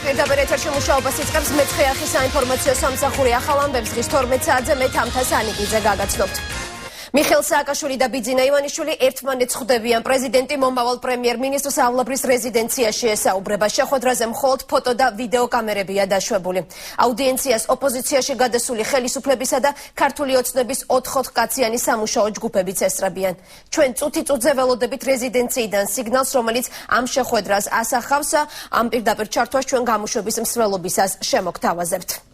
პირდაპირ ეთერში მუშაობას იწყებს მეცხრე არხის საინფორმაციო სამსახური ახალ ამბებს დღის 12 საათზე მე თამთა სანიკიძე გაგაცნობთ. მიხეილ სააკაშვილი და ბიძინა ივანიშვილი ერთმანეთს ხვდებიან. პრეზიდენტი მომავალ პრემიერ-მინისტრს ავლაბრის რეზიდენციაში ესაუბრება. შეხვედრაზე მხოლოდ ფოტო და ვიდეო კამერებია დაშვებული. აუდიენციას ოპოზიციაში გადასული ხელისუფლებისა და ქართული ოცნების 4 კაციანი სამუშაო ჯგუფებიც ესწრებიან. ჩვენ წუთი-წუთზე ველოდებით რეზიდენციიდან სიგნალს, რომელიც ამ შეხვედრას ასახავს. ამ პირდაპირ ჩართვას ჩვენ გამოშვების მსვლელობისას შემოგთავაზებთ.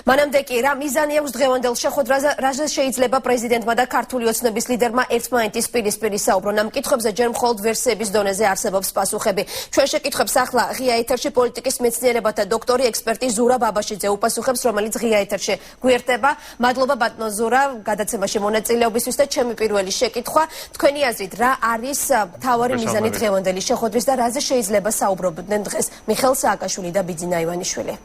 მანამდე კი რა მიზანი აქვს დღევანდელ შეხვედრაზე, რაზე შეიძლება პრეზიდენტმა და ქართული ოცნების ლიდერმა ერთმანეთის პირისპირ ისაუბრონ. ამ კითხვებზე ჯერ მხოლოდ ვერსიების დონეზე არსებობს პასუხები. ჩვენ შეკითხვებს ახლა ღია ეთერში პოლიტიკის მეცნიერებათა დოქტორი ექსპერტი ზურა ბაბაშიძე უპასუხებს, რომელიც ღია ეთერში გვერდება. მადლობა ბატონო ზურა, გადაცემაში მონაწილეობისთვის და ჩემი პირველი შეკითხვა, თქვენი აზრით რა არის მთავარი მიზანი დღევანდელი შეხვედრის და რაზე შეიძლება საუბრობდნენ დღეს მიხეილ სააკაშვილი და ბიძინა ივანიშვილი?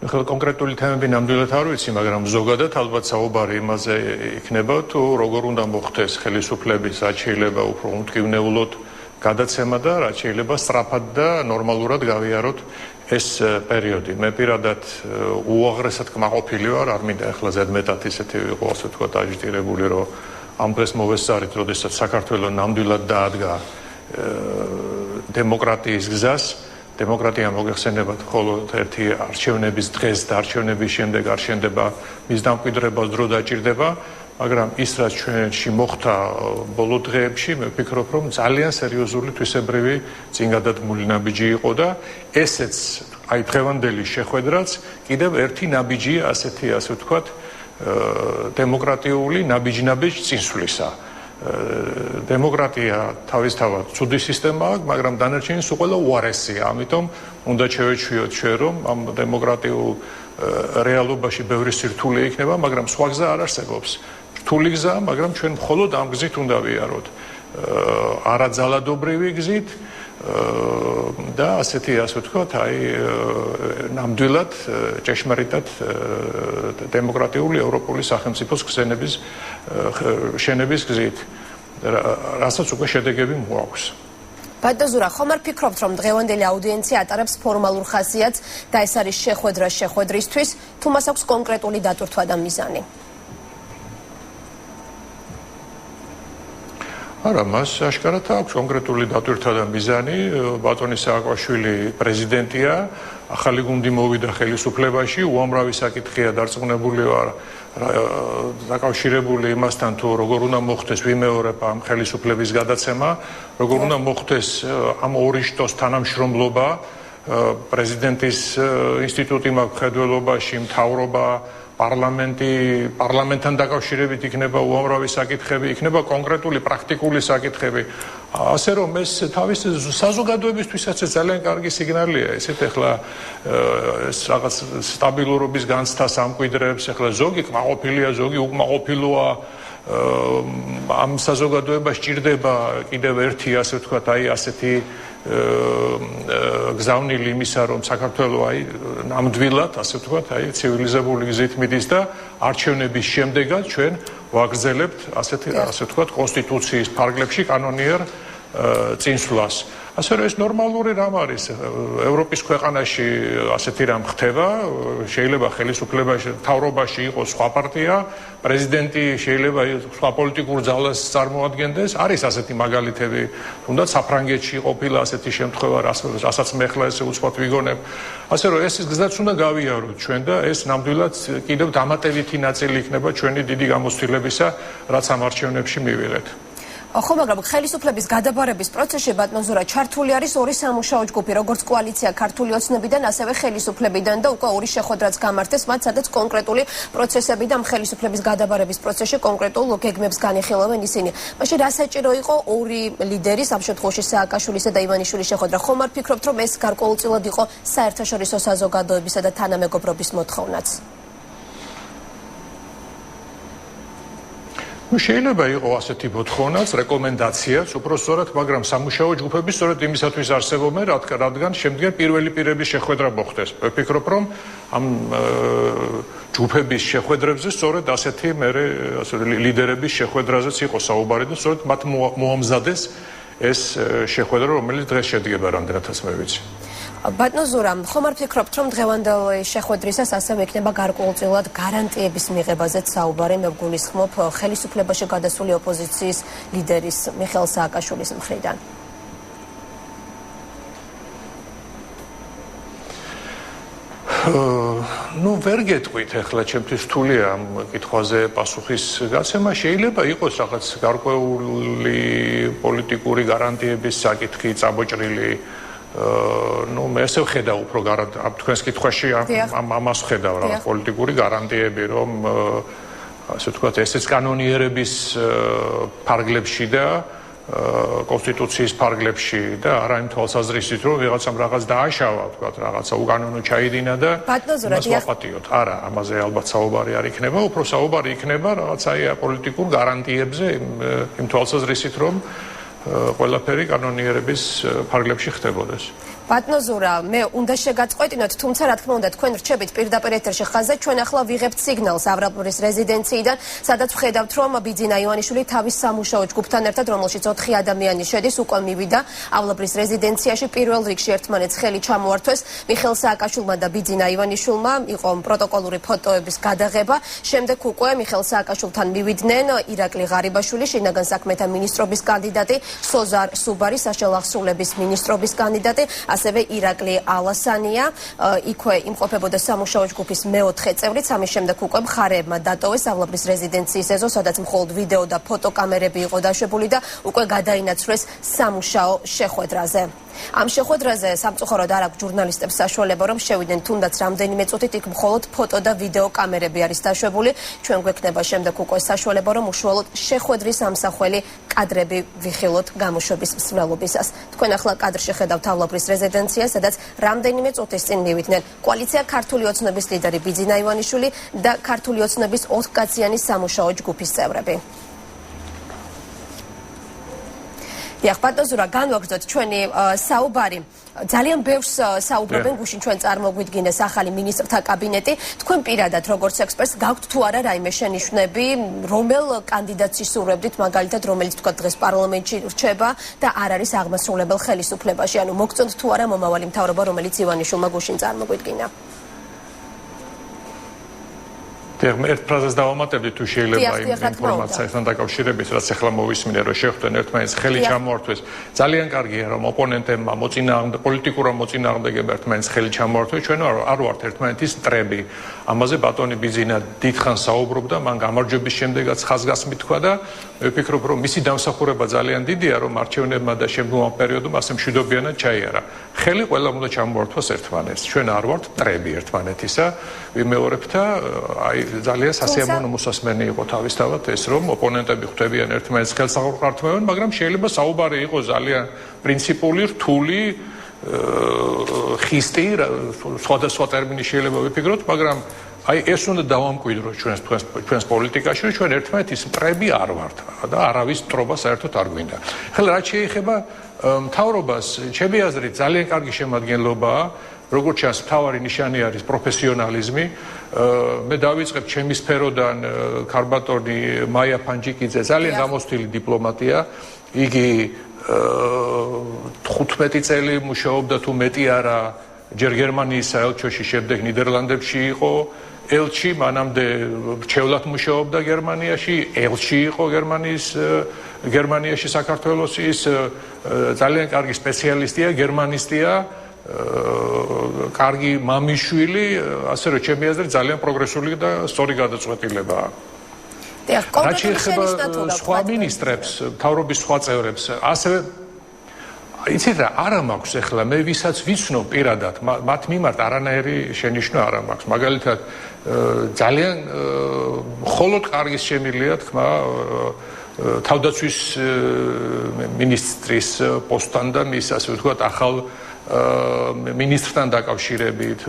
კონკრეტული თემები ნამდვილად არ ვიცი, მაგრამ ზოგადად ალბათ საუბარი იმაზე იქნება, თუ როგორ უნდა მოხდეს ხელისუფლების რაც შეიძლება უფრო მტკივნეულოდ გადაცემა და რაც შეიძლება სწრაფად და ნორმალურად გავიაროთ ეს პერიოდი. მე პირადად უაღრესად კმაყოფილი ვარ, არ მინდა ახლა ზედმეტად ისეთი ვიყო, ასე ვთქვათ, აჟიტირებული, რომ ამ დღეს მოვესწარით, როდესაც საქართველო ნამდვილად დაადგა დემოკრატიის გზას. დემოკრატია მოგეხსენებათ მხოლოდ ერთი არჩევნების დღეს და არჩევნების შემდეგ არ შენდება მის დამკვიდრებას დრო დაჭირდება, მაგრამ ის რაც ჩვენში მოხდა ბოლო დღეებში, მე ვფიქრობ, რომ ძალიან სერიოზული თვისებრივი წინგადადგმული ნაბიჯი იყო და ესეც აი დღევანდელი შეხვედრაც კიდევ ერთი ნაბიჯია ასეთი, ასე ვთქვათ, დემოკრატიული ნაბიჯ წინსვლისა. დემოკრატია თავისთავად ცუდი სისტემაა, მაგრამ დანარჩენი სულ ყველა უარესია. ამიტომ უნდა შევეჩვიოთ ჩვენ, რომ ამ დემოკრატიულ რეალობაში ბევრი სირთულე იქნება, მაგრამ სხვა გზა არ არსებობს. რთული გზა, მაგრამ ჩვენ მხოლოდ ამ გზით უნდა ვიაროთ. არაძალადობრივი გზით და ასეთი, ასე ვთქვათ, აი ნამდვილად ჭეშმარიტად დემოკრატიული ევროპული სახელმწიფოს შენების გზით, რასაც უკვე შედეგები მოაქვს. ბატონო ზურა, ხომ არ ფიქრობთ, რომ დღევანდელი აუდიენცია ატარებს ფორმალურ ხასიათს და ეს არის შეხვედრა შეხვედრისთვის, თუ მას აქვს კონკრეტული დატვირთვა და მიზანი? არა, მას აშკარად აქვს კონკრეტული დატვირთვა და მიზანი. ბატონი სააკაშვილი პრეზიდენტია, ახალი გუნდი მოვიდა ხელისუფლებაში, უამრავი საკითხია დარწმუნებული ვარ დაკავშირებული იმასთან, თუ როგორ უნდა მოხდეს, ვიმეორებ ამ ხელისუფლების გადაცემა, როგორ უნდა მოხდეს ამ ორი შტოს თანამშრომლობა, პრეზიდენტის ინსტიტუტი მხედველობაში, მთავრობა, პარლამენტთან დაკავშირებით იქნება უამრავი საკითხები, იქნება კონკრეტული პრაქტიკული საკითხები. ასე რომ ეს თავის საზოგადოებისთვისაც ძალიან კარგი სიგნალია. ესეთ ახლა ეს რაღაც სტაბილურობის განცდას ამკვიდრებს, ახლა ზოგი კმაყოფილია, ზოგი უკმაყოფილოა. ამ საზოგადოებას ჭირდება კიდევ ერთი, ასე ვთქვათ, აი ასეთი გზავნილი იმისა, რომ საქართველო აი ნამდვილად, ასე ვთქვათ, აი ცივილიზებული გზით მიდის და არჩევნების შემდეგაც ჩვენ ვაგრძელებთ ასე ვთქვათ, კონსტიტუციის ფარგლებში კანონიერ წინსვლას. ასე რომ ეს ნორმალური რამ არის. ევროპის ქვეყანაში ასეთი რამ ხდება, შეიძლება ხელისუფლებაში, მთავრობაში იყოს სხვა პარტია, პრეზიდენტი შეიძლება სხვა პოლიტიკურ ძალას წარმოადგენდეს, არის ასეთი მაგალითები, თუნდაც საფრანგეთში ყოფილა ასეთი შემთხვევა, რასაც მე ახლა ესე უცბად ვიგონებ. ასე რომ ეს გზაც უნდა გავიაროთ ჩვენ და ეს ნამდვილად კიდევ დამატებითი ნაწილი იქნება ჩვენი დიდი გამოცდილებისა, რაც ამ არჩევნებში მივიღეთ. ხო, მაგრამ ხელისუფლების გადაბარების პროცესში ბატონო ზურა ჩართული არის ორი სამუშაო ჯგუფი, როგორც კოალიცია ქართული ოცნებიდან, ასევე ხელისუფლებიდან და უკვე ორი შეხვედრაც გამართეს, მათ სადაც კონკრეტული პროცესები და ხელისუფლების გადაბარების პროცესში კონკრეტულ გეგმებს განიხილავენ ისინი. მაშინ რა საჭირო იყო ორი ლიდერის, ამ შემთხვევაში სააკაშვილისა და ივანიშვილის შეხვედრა? ხომ არ ფიქრობთ, რომ ეს გარკვეულწილად იყო საერთაშორისო საზოგადოებისა და თანამეგობრობის მოთხოვნაც? შეიძლება იყო ასეთი მოთხოვნაც, რეკომენდაციაც, უფრო სწორად, მაგრამ სამუშაო ჯგუფები სწორედ იმისათვის არსებობენ, რადგან შემდგენ პირველი პირების შეხვედრა მოხდეს. ვფიქრობ, რომ ამ ჯგუფების შეხვედრებზე სწორედ ასეთი ლიდერების შეხვედრაზეც იყო საუბარი და სწორედ მათ მოამზადეს ეს შეხვედრა, რომელიც დღეს შედგება, რამდენადაც მე ვიცი. ბატონო ზურა, ხომ არ ფიქრობთ, რომ დღევანდელი შეხვედრისას ასევე იქნება გარკვეულწილად გარანტიების მიღებაზეც საუბარი, მე გულისხმობ ხელისუფლებაში გადასული ოპოზიციის ლიდერის მიხეილ სააკაშვილის მხრიდან? ვერ გეტყვით ახლა ჩემთვის რთულია ამ კითხვაზე პასუხის გაცემა. შეიძლება იყოს რაღაც გარკვეული პოლიტიკური გარანტიების საკითხი წაბოჭრილი. მე ესე ვხედავ უფრო თქვენს კითხვაში ამას ვხედავ რაღაც პოლიტიკური გარანტიები, რომ ასე ვთქვათ, ესეც კანონიერების ფარგლებში და კონსტიტუციის ფარგლებში და არა იმ თვალსაზრისით, რომ ვიღაცამ რაღაც დააშავა, ვთქვათ, რაღაცა უკანონო ჩაიდინა და მას ვაპატიოთ. არა, ამაზე ალბათ საუბარი არ იქნება, უფრო საუბარი იქნება რაღაცა პოლიტიკურ გარანტიებზე იმ თვალსაზრისით, რომ ყველაფერი კანონიერების ფარგლებში ხდებოდეს. ბატონო ზურა, მე უნდა შეგაწყვეტინოთ, თუმცა რა თქმა უნდა თქვენ რჩებით პირდაპირ ეთერში ხაზზე, ჩვენ ახლა ვიღებთ სიგნალს ავრაპურის რეზიდენციიდან, სადაც ვხედავთ, რომ ბიძინა ივანიშვილი თავის სამუშაო ჯგუფთან ერთად, რომელშიც 4 ადამიანი შედის, უკვე მივიდა ავლაბრის რეზიდენციაში. პირველ რიგში ერთმანეთს ხელი ჩამოართვეს მიხეილ სააკაშვილმა და ბიძინა ივანიშვილმა, იყო პროტოკოლური ფოტოების გადაღება. შემდეგ უკვე მიხეილ სააკაშვილთან მივიდნენ ირაკლი ღარიბაშვილი, შინაგან საქმეთა მინისტრობის კანდიდატი, სოზარ სუბარი, საშუალო ახსნილების მინისტრობის კანდიდატი, ასევე ირაკლი ალასანია, იქვე იმყოფებოდა სამუშაო ჯგუფის მეოთხე წევრიც, ამის შემდეგ უკვე მხარეებმა დატოვეს ავლაბრის რეზიდენციის ეზო, სადაც მხოლოდ ვიდეო და ფოტოკამერები იყო დაშვებული და უკვე გადაინაცვლეს სამუშაო შეხვედრაზე. ამ შეხვედრაზე სამწუხაროდ არ აქვს ჟურნალისტებს საშუალება, რომ შევიდნენ თუნდაც რამდენიმე წუთით, იქ მხოლოდ ფოტო და ვიდეო კამერები არის დაშვებული. ჩვენ გვექნება შემდეგ უკვე საშუალება, რომ უშუალოდ შეხვედრის ამსახველი კადრები ვიხილოთ გამოშვების მსვლელობისას. თქვენ ახლა კადრში ხედავთ ავლაბრის რეზიდენციას, სადაც რამდენიმე წუთის წინ მივიდნენ კოალიცია ქართული ოცნების ლიდერი ბიძინა ივანიშვილი და ქართული ოცნების 4 კაციანი სამუშაო ჯგუფის წევრები. ბატონო ზურა, განვაგრძოთ ჩვენი საუბარი. ძალიან ბევრს საუბრობენ, გუშინ ჩვენ წარმოგვიდგინეს ახალი მინისტრთა კაბინეტი. თქვენ პირადად როგორც ექსპერტს გაქვთ თუ არა რაიმე შენიშვნები, რომელ კანდიდატს ისურვებდით, მაგალითად, რომელიც თქვა დღეს პარლამენტში რჩება და არ არის აღმასრულებელ ხელისუფლებაში, ანუ მოგწონთ თუ არა მომავალი მთავრობა, რომელიც ივანიშვილმა გუშინ წარმოგვიდგინა? ერთ ფრაზას დავამატებდი თუ შეიძლება იმ ინფორმაციასთან დაკავშირებით, რაც ახლა მოვისმინე, რომ შეხვდნენ ერთმანეთს ხელი ჩამოართვეს. ძალიან კარგია, რომ ოპონენტებმა პოლიტიკურმა მოწინააღმდეგეებმა ერთმანეთს ხელი ჩამოართვეს. ჩვენ არ ვართ ერთმანეთის მტრები. ამაზე ბატონი ბიძინა დიდხანს საუბრობდა, მან გამარჯვების შემდეგაც ხაზგასმით თქვა და მე ვფიქრობ, რომ მისი დამსახურება ძალიან დიდია, რომ არჩევნებმა და შემდგომ პერიოდმა ასე მშვიდობიანად ჩაიარა. ხელი ყველა უნდა ჩამოართვას ერთმანეთს. ჩვენ არ ვართ მტრები ერთმანეთისა, ვიმეორებთ და ძალიან სასიამოვნო მოსასმენი იყო თავისთავად ეს, რომ ოპონენტები ხვდებიან ერთმანეთს ხელს აღარ, მაგრამ შეიძლება საუბარი იყოს ძალიან პრინციპული, რთული, ხისტი, სხვადასხვა ტერმინი შეიძლება ვიფიქროთ, მაგრამ ეს უნდა დავამკვიდროთ ჩვენს პოლიტიკაში, რომ ჩვენ ერთმანეთის მტრები არ ვართ და არავის მტრობა საერთოდ არ გვინდა. ახლა რაც შეეხება მთავრობას, ჩემი აზრით ძალიან კარგი შემადგენლობაა. როგორც ჩანს, მთავარი ნიშანი არის პროფესიონალიზმი. მე დავიწყებ ჩემი სფეროდან ქარბატონი მაია ფანჯიკიძე, ძალიან გამოცდილი დიპლომატია. იგი 15 წელი მუშაობდა თუ მეტი არა ჯერ გერმანიის საელჩოში, შემდეგ ნიდერლანდებში იყო ელჩი, მანამდე მრჩევლად მუშაობდა გერმანიაში, ელჩი იყო გერმანიაში საქართველოს, ის ძალიან კარგი სპეციალისტია, გერმანისტია. კარგი მამიშვილი, ასე რომ ჩემი აზრით ძალიან პროგრესული და სწორი გადაწყვეტილებაა. რაც შეეხება სხვა მინისტრებს, მთავრობის სხვა წევრებს, ასევე იცით რა, არა მაქვს ახლა მე ვისაც ვიცნობ პირადად, მათ მიმართ არანაირი შენიშვნა არ მაქვს. მაგალითად, ძალიან მხოლოდ კარგის შემილია თქმა თავდაცვის მინისტრის პოსტთან და მის, ასე ვთქვათ, ახალ მინისტრთან დაკავშირებით.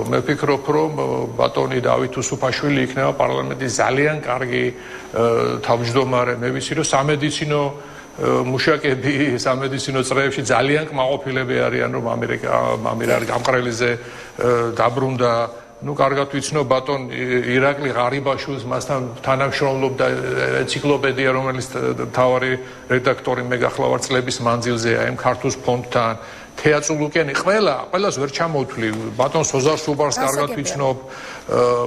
მე ვფიქრობ, რომ ბატონი დავით უსუფაშვილი იქნება პარლამენტის ძალიან კარგი თავმჯდომარე. მე ვიცი, რომ სამედიცინო მუშაკები, სამედიცინო წრეებში ძალიან კმაყოფილები არიან, რომ ამირა გამყრელიზე დაბრუნდა კარგად ვიცნობ ბატონ ირაკლი ღარიბაშვილს, მასთან თანამშრომლობდა ენციკლოპედია, რომელიც მთავარი რედაქტორი მე გახლავარ წლების მანძილზეა იმ ქართულ ფონდთან. თეატრულუკენი ყველას ვერ ჩამოვთვლი. ბატონ სოზარ სუბარს კარგად ვიცნობ,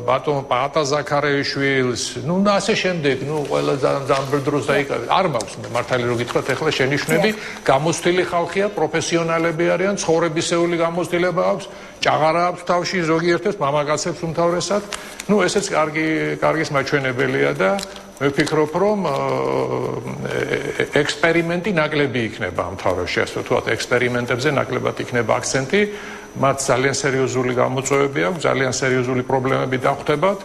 ბატონ პაატა ზაქარეიშვილს, და ასე შემდეგ, ყველა ძალიან დროს დაიკავე. არ მაქვს მართალი რო გითხრათ, ეხლა შენიშვნები, გამოცდილი ხალხია, პროფესიონალები არიან, ცხოვრებისეული გამოცდილება აქვს, ჭაღარა აქვს თავში ზოგიერთებს, მამაკაცებს უმთავრესად. ესეც კარგის მაჩვენებელია და მე ვფიქრობ, რომ ექსპერიმენტი ნაკლები იქნება ამ თავში, ასე ვთქვათ, ექსპერიმენტებზე ნაკლებად იქნება აქცენტი, მათ ძალიან სერიოზული გამოწვევები აქვს, ძალიან სერიოზული პრობლემები დახვდებათ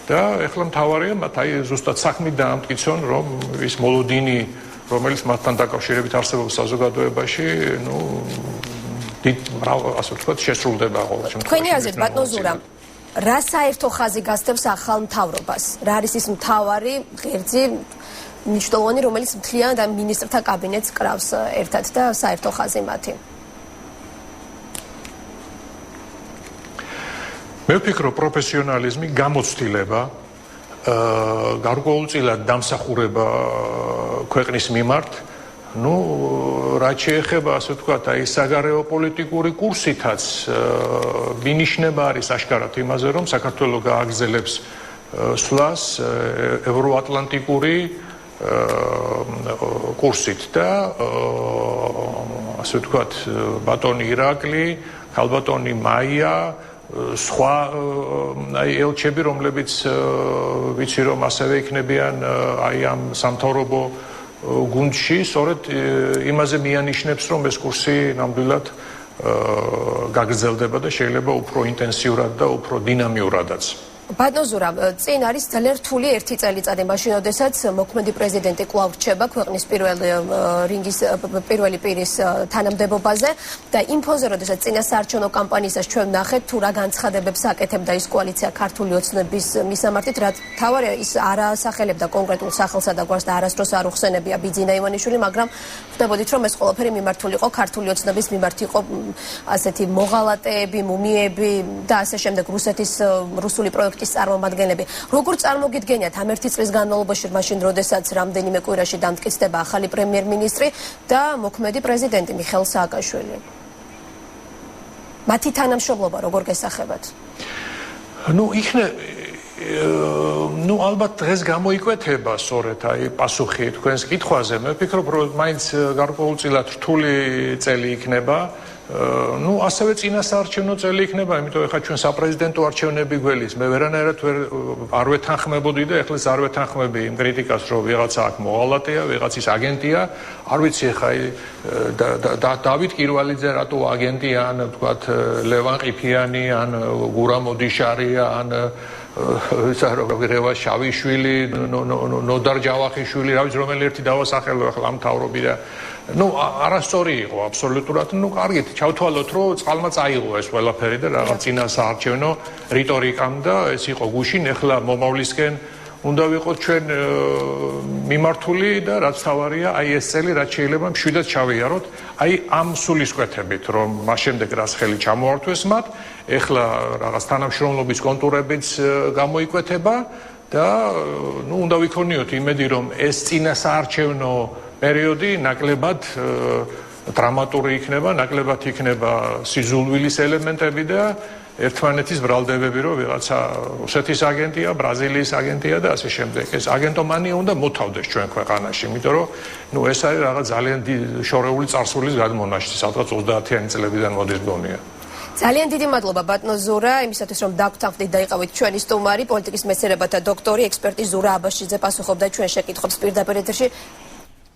და ეხლა მთავარია მათ ზუსტად საქმით დაამტკიცონ, რომ ის მოლოდინი, რომელიც მათთან დაკავშირებით არსებობს საზოგადოებაში, ასე ვთქვათ, შესრულდება ყოველ შემთხვევაში. თქვენი აზრით, ბატონ ზურა, რა საერთო ხაზი გასდევს ახალ მთავრობას? რა არის ის მთავარი ღერძი მნიშვნელოვანი, რომელიც მთლიანად ამ მინისტრთა კაბინეტს კრავს ერთად და საერთო ხაზი მათი? მე ვფიქრობ, პროფესიონალიზმი, გამოცდილება, გარკვეულწილად დამსახურება ქვეყნის მიმართ, რაც შეეხება, ასე ვთქვათ, საგარეო პოლიტიკური კურსითაც მინიშნება არის აშკარად იმაზე, რომ საქართველო გააგრძელებს სვლას ევროატლანტიკური კურსით და ასე ვთქვათ, ბატონი ირაკლი, ქალბატონი მაია, სხვა ელჩები, რომლებიც ვიცი რომ ასევე იქნებიან ამ სამთავრობო გუნდში, სწორედ იმაზე მიანიშნებს, რომ ეს კურსი ნამდვილად გაგრძელდება და შეიძლება უფრო ინტენსიურად და უფრო დინამიურადაც. ბატონ ზურა, წინ არის ძალიან რთული ერთი წელიწადი, მაშინ როდესაც მოქმედი პრეზიდენტი კვლავ რჩება ქვეყნის პირველი პირის თანამდებობაზე და იმ ფონზე, როდესაც წინასაარჩევნო კამპანიისას ჩვენ ვნახეთ, თუ რა განცხადებებს აკეთებდა ის კოალიცია ქართული ოცნების მისამართით, რა თავარია ის არ ასახელებდა კონკრეტულ სახელსა და გვარს და არასდროს არ უხსენებია ბიძინა ივანიშვილი, მაგრამ ხვდებოდით, რომ ეს ყველაფერი მიმართული იყო ქართული ოცნების მიმართ, იყო ასეთი მოღალატეები, მუმიები და ასე შემდეგ რუსული პროექტის წარმომადგენლები. როგორ წარმოგიდგენიათ ამ ერთი წლის განმავლობაში, მაშინ როდესაც რამდენიმე კვირაში დამტკიცდება ახალი პრემიერ-მინისტრი და მოქმედი პრეზიდენტი მიხეილ სააკაშვილი? მათი თანამშრომლობა როგორ გესახებათ? ალბათ დღეს გამოიკვეთება სწორედ პასუხი თქვენს კითხვაზე. მე ვფიქრობ, რომ მაინც გარკვეულწილად რთული წელი იქნება. ასევე წინასაარჩევნო წელი იქნება, იმიტომ ეხლა ჩვენ საპრეზიდენტო არჩევნები გველის. მე ვერანაირად არ ვეთანხმებოდი და ეხლა არ ვეთანხმები იმ კრიტიკას, რომ ვიღაცა აქ მოღალატეა, ვიღაცის აგენტია. არ ვიცი ეხლა დავით კირვალიძე რატო აგენტია, ან ვთქვათ ლევან ყიფიანი, ან გურამ მოდიშარია, ან რევას შავიშვილი, ნოდარ ჯავახიშვილი, რა ვიცი რომელი ერთი დავასახელო ახლა ამ მთავრობიდან. არასწორი იყო აბსოლუტურად. კარგით, ჩავთვალოთ, რომ წყალმა წაიღო ეს ყველაფერი და რაღაც წინასაარჩევნო რიტორიკამ და ეს იყო გუშინ, ეხლა მომავლისკენ უნდა ვიყოთ ჩვენ მიმართული და რაც თავარია, ეს წელი რაც შეიძლება მშვიდად ჩავიაროთ, ამ სულისკვეთებით, რომ მას შემდეგ რაც ხელი ჩამოართვეს მათ, ეხლა რაღაც თანამშრომლობის კონტურებიც გამოიკვეთება და უნდა ვიქონიოთ იმედი, რომ ეს წინასაარჩევნო პერიოდი ნაკლებად დრამატული იქნება, ნაკლებად იქნება სიძულვილის ელემენტები და ერთმანეთის ბრალდებები, რომ ვიღაცა რუსეთის აგენტია, ბრაზილიის აგენტია და ასე შემდეგ. ეს აგენტომანია უნდა მოთავდეს ჩვენ ქვეყანაში, იმიტომ რომ ეს არის რაღაც ძალიან შორეული წარსულის გადმონაშთი, სადღაც 30-იანი წლებიდან მოდის გონია. ძალიან დიდი მადლობა ბატონო ზურა, იმისათვის რომ დაგვთანხმდით და იყავით ჩვენი სტუმარი, პოლიტიკის მეცნიერებათა დოქტორი, ექსპერტი ზურა აბაშიძე პასუხობდა ჩვენ შეკითხვებს პირდაპირ ეთერში.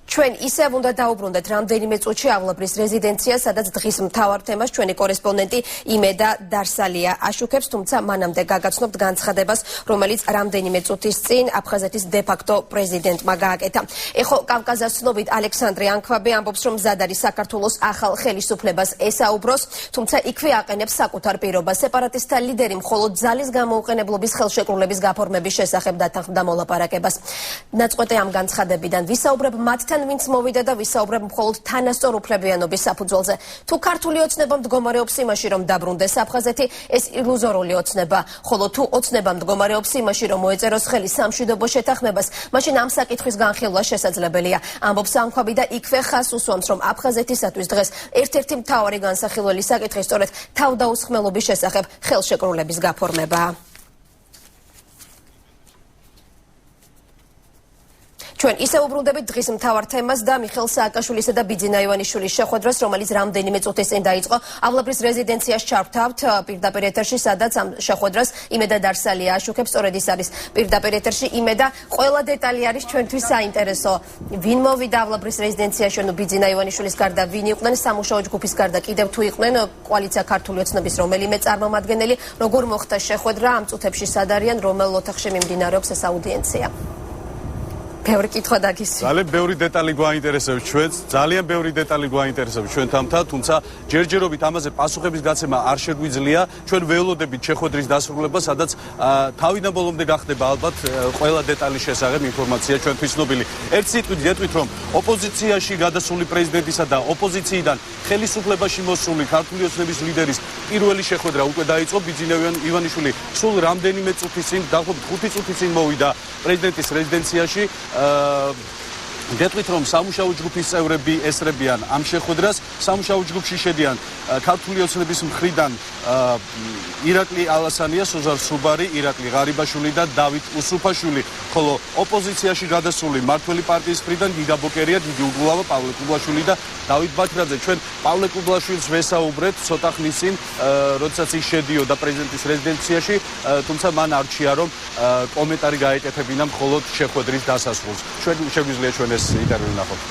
ჩვენ ისევ უნდა დაუბრუნდეთ რამდენიმე წუთში ავლაბრის რეზიდენციას, სადაც დღის მთავარ თემას ჩვენი კორესპონდენტი იმედა დარსალია აშუქებს, თუმცა მანამდე გაგაცნობთ განცხადებას, რომელიც რამდენიმე წუთის წინ აფხაზეთის დე-ფაქტო პრეზიდენტმა გააკეთა. ეხო კავკაზას ცნობით ალექსანდრე ანქვაბე ამბობს, რომ მზად არის საქართველოს ახალ ხელისუფლებას ესაუბროს, თუმცა იქვე აყენებს საკუთარ პირობას. სეპარატისტთა ლიდერი მხოლოდ ძალის გამოუყენებლობის ხელშეკრულების გაფორმების შესახებ დათანხმდა მოლაპარაკებას. ნაწყვეტე ამ განცხადებიდან ვისაუბრებ მათთან მათთან ვინც მოვიდა და ვისაუბრებ მხოლოდ თანასწორ უფლებიანობის საფუძველზე. თუ ქართული ოცნება მდგომარეობს იმაში, რომ დაბრუნდეს აფხაზეთი, ეს ილუზორული ოცნება, ხოლო თუ ოცნება მდგომარეობს იმაში, რომ მოეწეროს ხელი სამშვიდობო შეთანხმებას, მაშინ ამ საკითხის განხილვა შესაძლებელია. ამბობს ამქვაბი და იქვე ხაზს უსვამს, რომ აფხაზეთისათვის დღეს ერთ-ერთი მთავარი განსახილველი საკითხი სწორედ თავდაუსხმელობის შესახებ ხელშეკრულების გაფორმებაა. ჩვენ ისევ უბრუნდებით დღის მთავარ თემას და მიხეილ სააკაშვილისა და ბიძინა ივანიშვილის შეხვედრას, რომელიც რამდენიმე წუთის წინ დაიწყო ავლაბრის რეზიდენციაში ჩავთავთ პირდაპირ ეთერში, სადაც ამ შეხვედრას იმედა დარსალია აშუქებს. სწორედ ის არის პირდაპირ ეთერში. იმედა, ყველა დეტალი არის ჩვენთვის საინტერესო. ვინ მოვიდა ავლაბრის რეზიდენციაში, ანუ ბიძინა ივანიშვილის გარდა ვინ იყვნენ, სამუშაო ჯგუფის გარდა კიდევ თუ იყვნენ კოალიცია ქართული ოცნების რომელიმე წარმომადგენელი, როგორ მოხდა შეხვედრა, ამ წუთებში სად არიან, რომელ ოთახში მიმდინარეობს ეს აუდიენცია. ბევრი კითხვა დაგისვი. ძალიან ბევრი დეტალი გვაინტერესებს ჩვენს, ძალიან ბევრი დეტალი გვაინტერესებს ჩვენთანთან, თუმცა ჯერჯერობით ამაზე პასუხების გაცემა არ შეგვიძლია. ჩვენ ველოდებით შეხვედრის დასრულებას, სადაც თავიდან ბოლომდე გახდება ალბათ ყველა დეტალის შესახებ ინფორმაცია ჩვენთვის ცნობილი. ერთ სიტყვით გეტყვით, რომ ოპოზიციაში გადასული პრეზიდენტისა და ოპოზიციიდან ხელისუფლებაში მოსული ქართული ოცნების ლიდერის პირველი შეხვედრა უკვე დაიწყო. ბიძინა ივანიშვილი სულ რამდენიმე წუთის წინ, დაახლოებით 5 წუთის წინ მოვიდა პრეზიდენტის რეზიდენციაში. გეტყვით, რომ სამუშაო ჯგუფის წევრები ესწრებიან ამ შეხვედრას. სამუშაო ჯგუფში შედიან ქართული ოცნების მხრიდან ირაკლი ალასანია, სოზარ სუბარი, ირაკლი ღარიბაშვილი და დავით უსუფაშვილი, ხოლო ოპოზიციაში გადასული მართველი პარტიის მხრიდან გიგა ბოკერია, დიდი უგულავა, პავლე კუბლაშვილი და დავით ბათრაძე. ჩვენ პავლე კუბლაშვილს ვესაუბრეთ ცოტა ხნის წინ, როდესაც ის შედიოდა პრეზიდენტის რეზიდენციაში, თუმცა მან არჩია, რომ კომენტარი გაეკეთებინა მხოლოდ შეხვედრის დასასრულს. ჩვენ შეგვიძლია ჩვენ ეს ინტერვიუ ვნახოთ.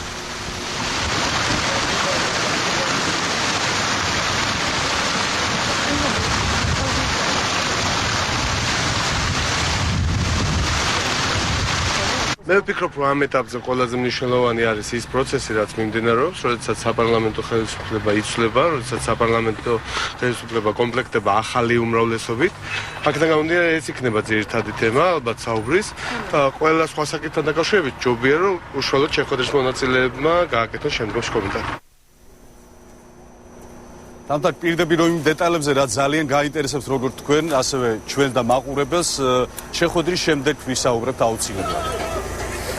მე ვფიქრობ, რომ ამ ეტაპზე ყველაზე მნიშვნელოვანი არის ის პროცესი, რაც მიმდინარეობს, როდესაც საპარლამენტო ხელისუფლება იცვლება, როდესაც საპარლამენტო ხელისუფლება კომპლექტდება ახალი უმრავლესობით. აქედან გამომდინარე, ეს იქნება ძირითადი თემა, ალბათ საუბრის. ყველა სხვა საკითხთან დაკავშირებით ჯობია, რომ უშუალოდ შეხვედრის მონაწილეებმა გააკეთონ შემდგომში კომენტარი. თამთა პირდაპირ იმ დეტალებზე, რაც ძალიან გაინტერესებს როგორც თქვენ, ასევე ჩვენ და მაყურებელს, შეხვედრის შემდეგ ვისაუბრებთ აუცილებლად.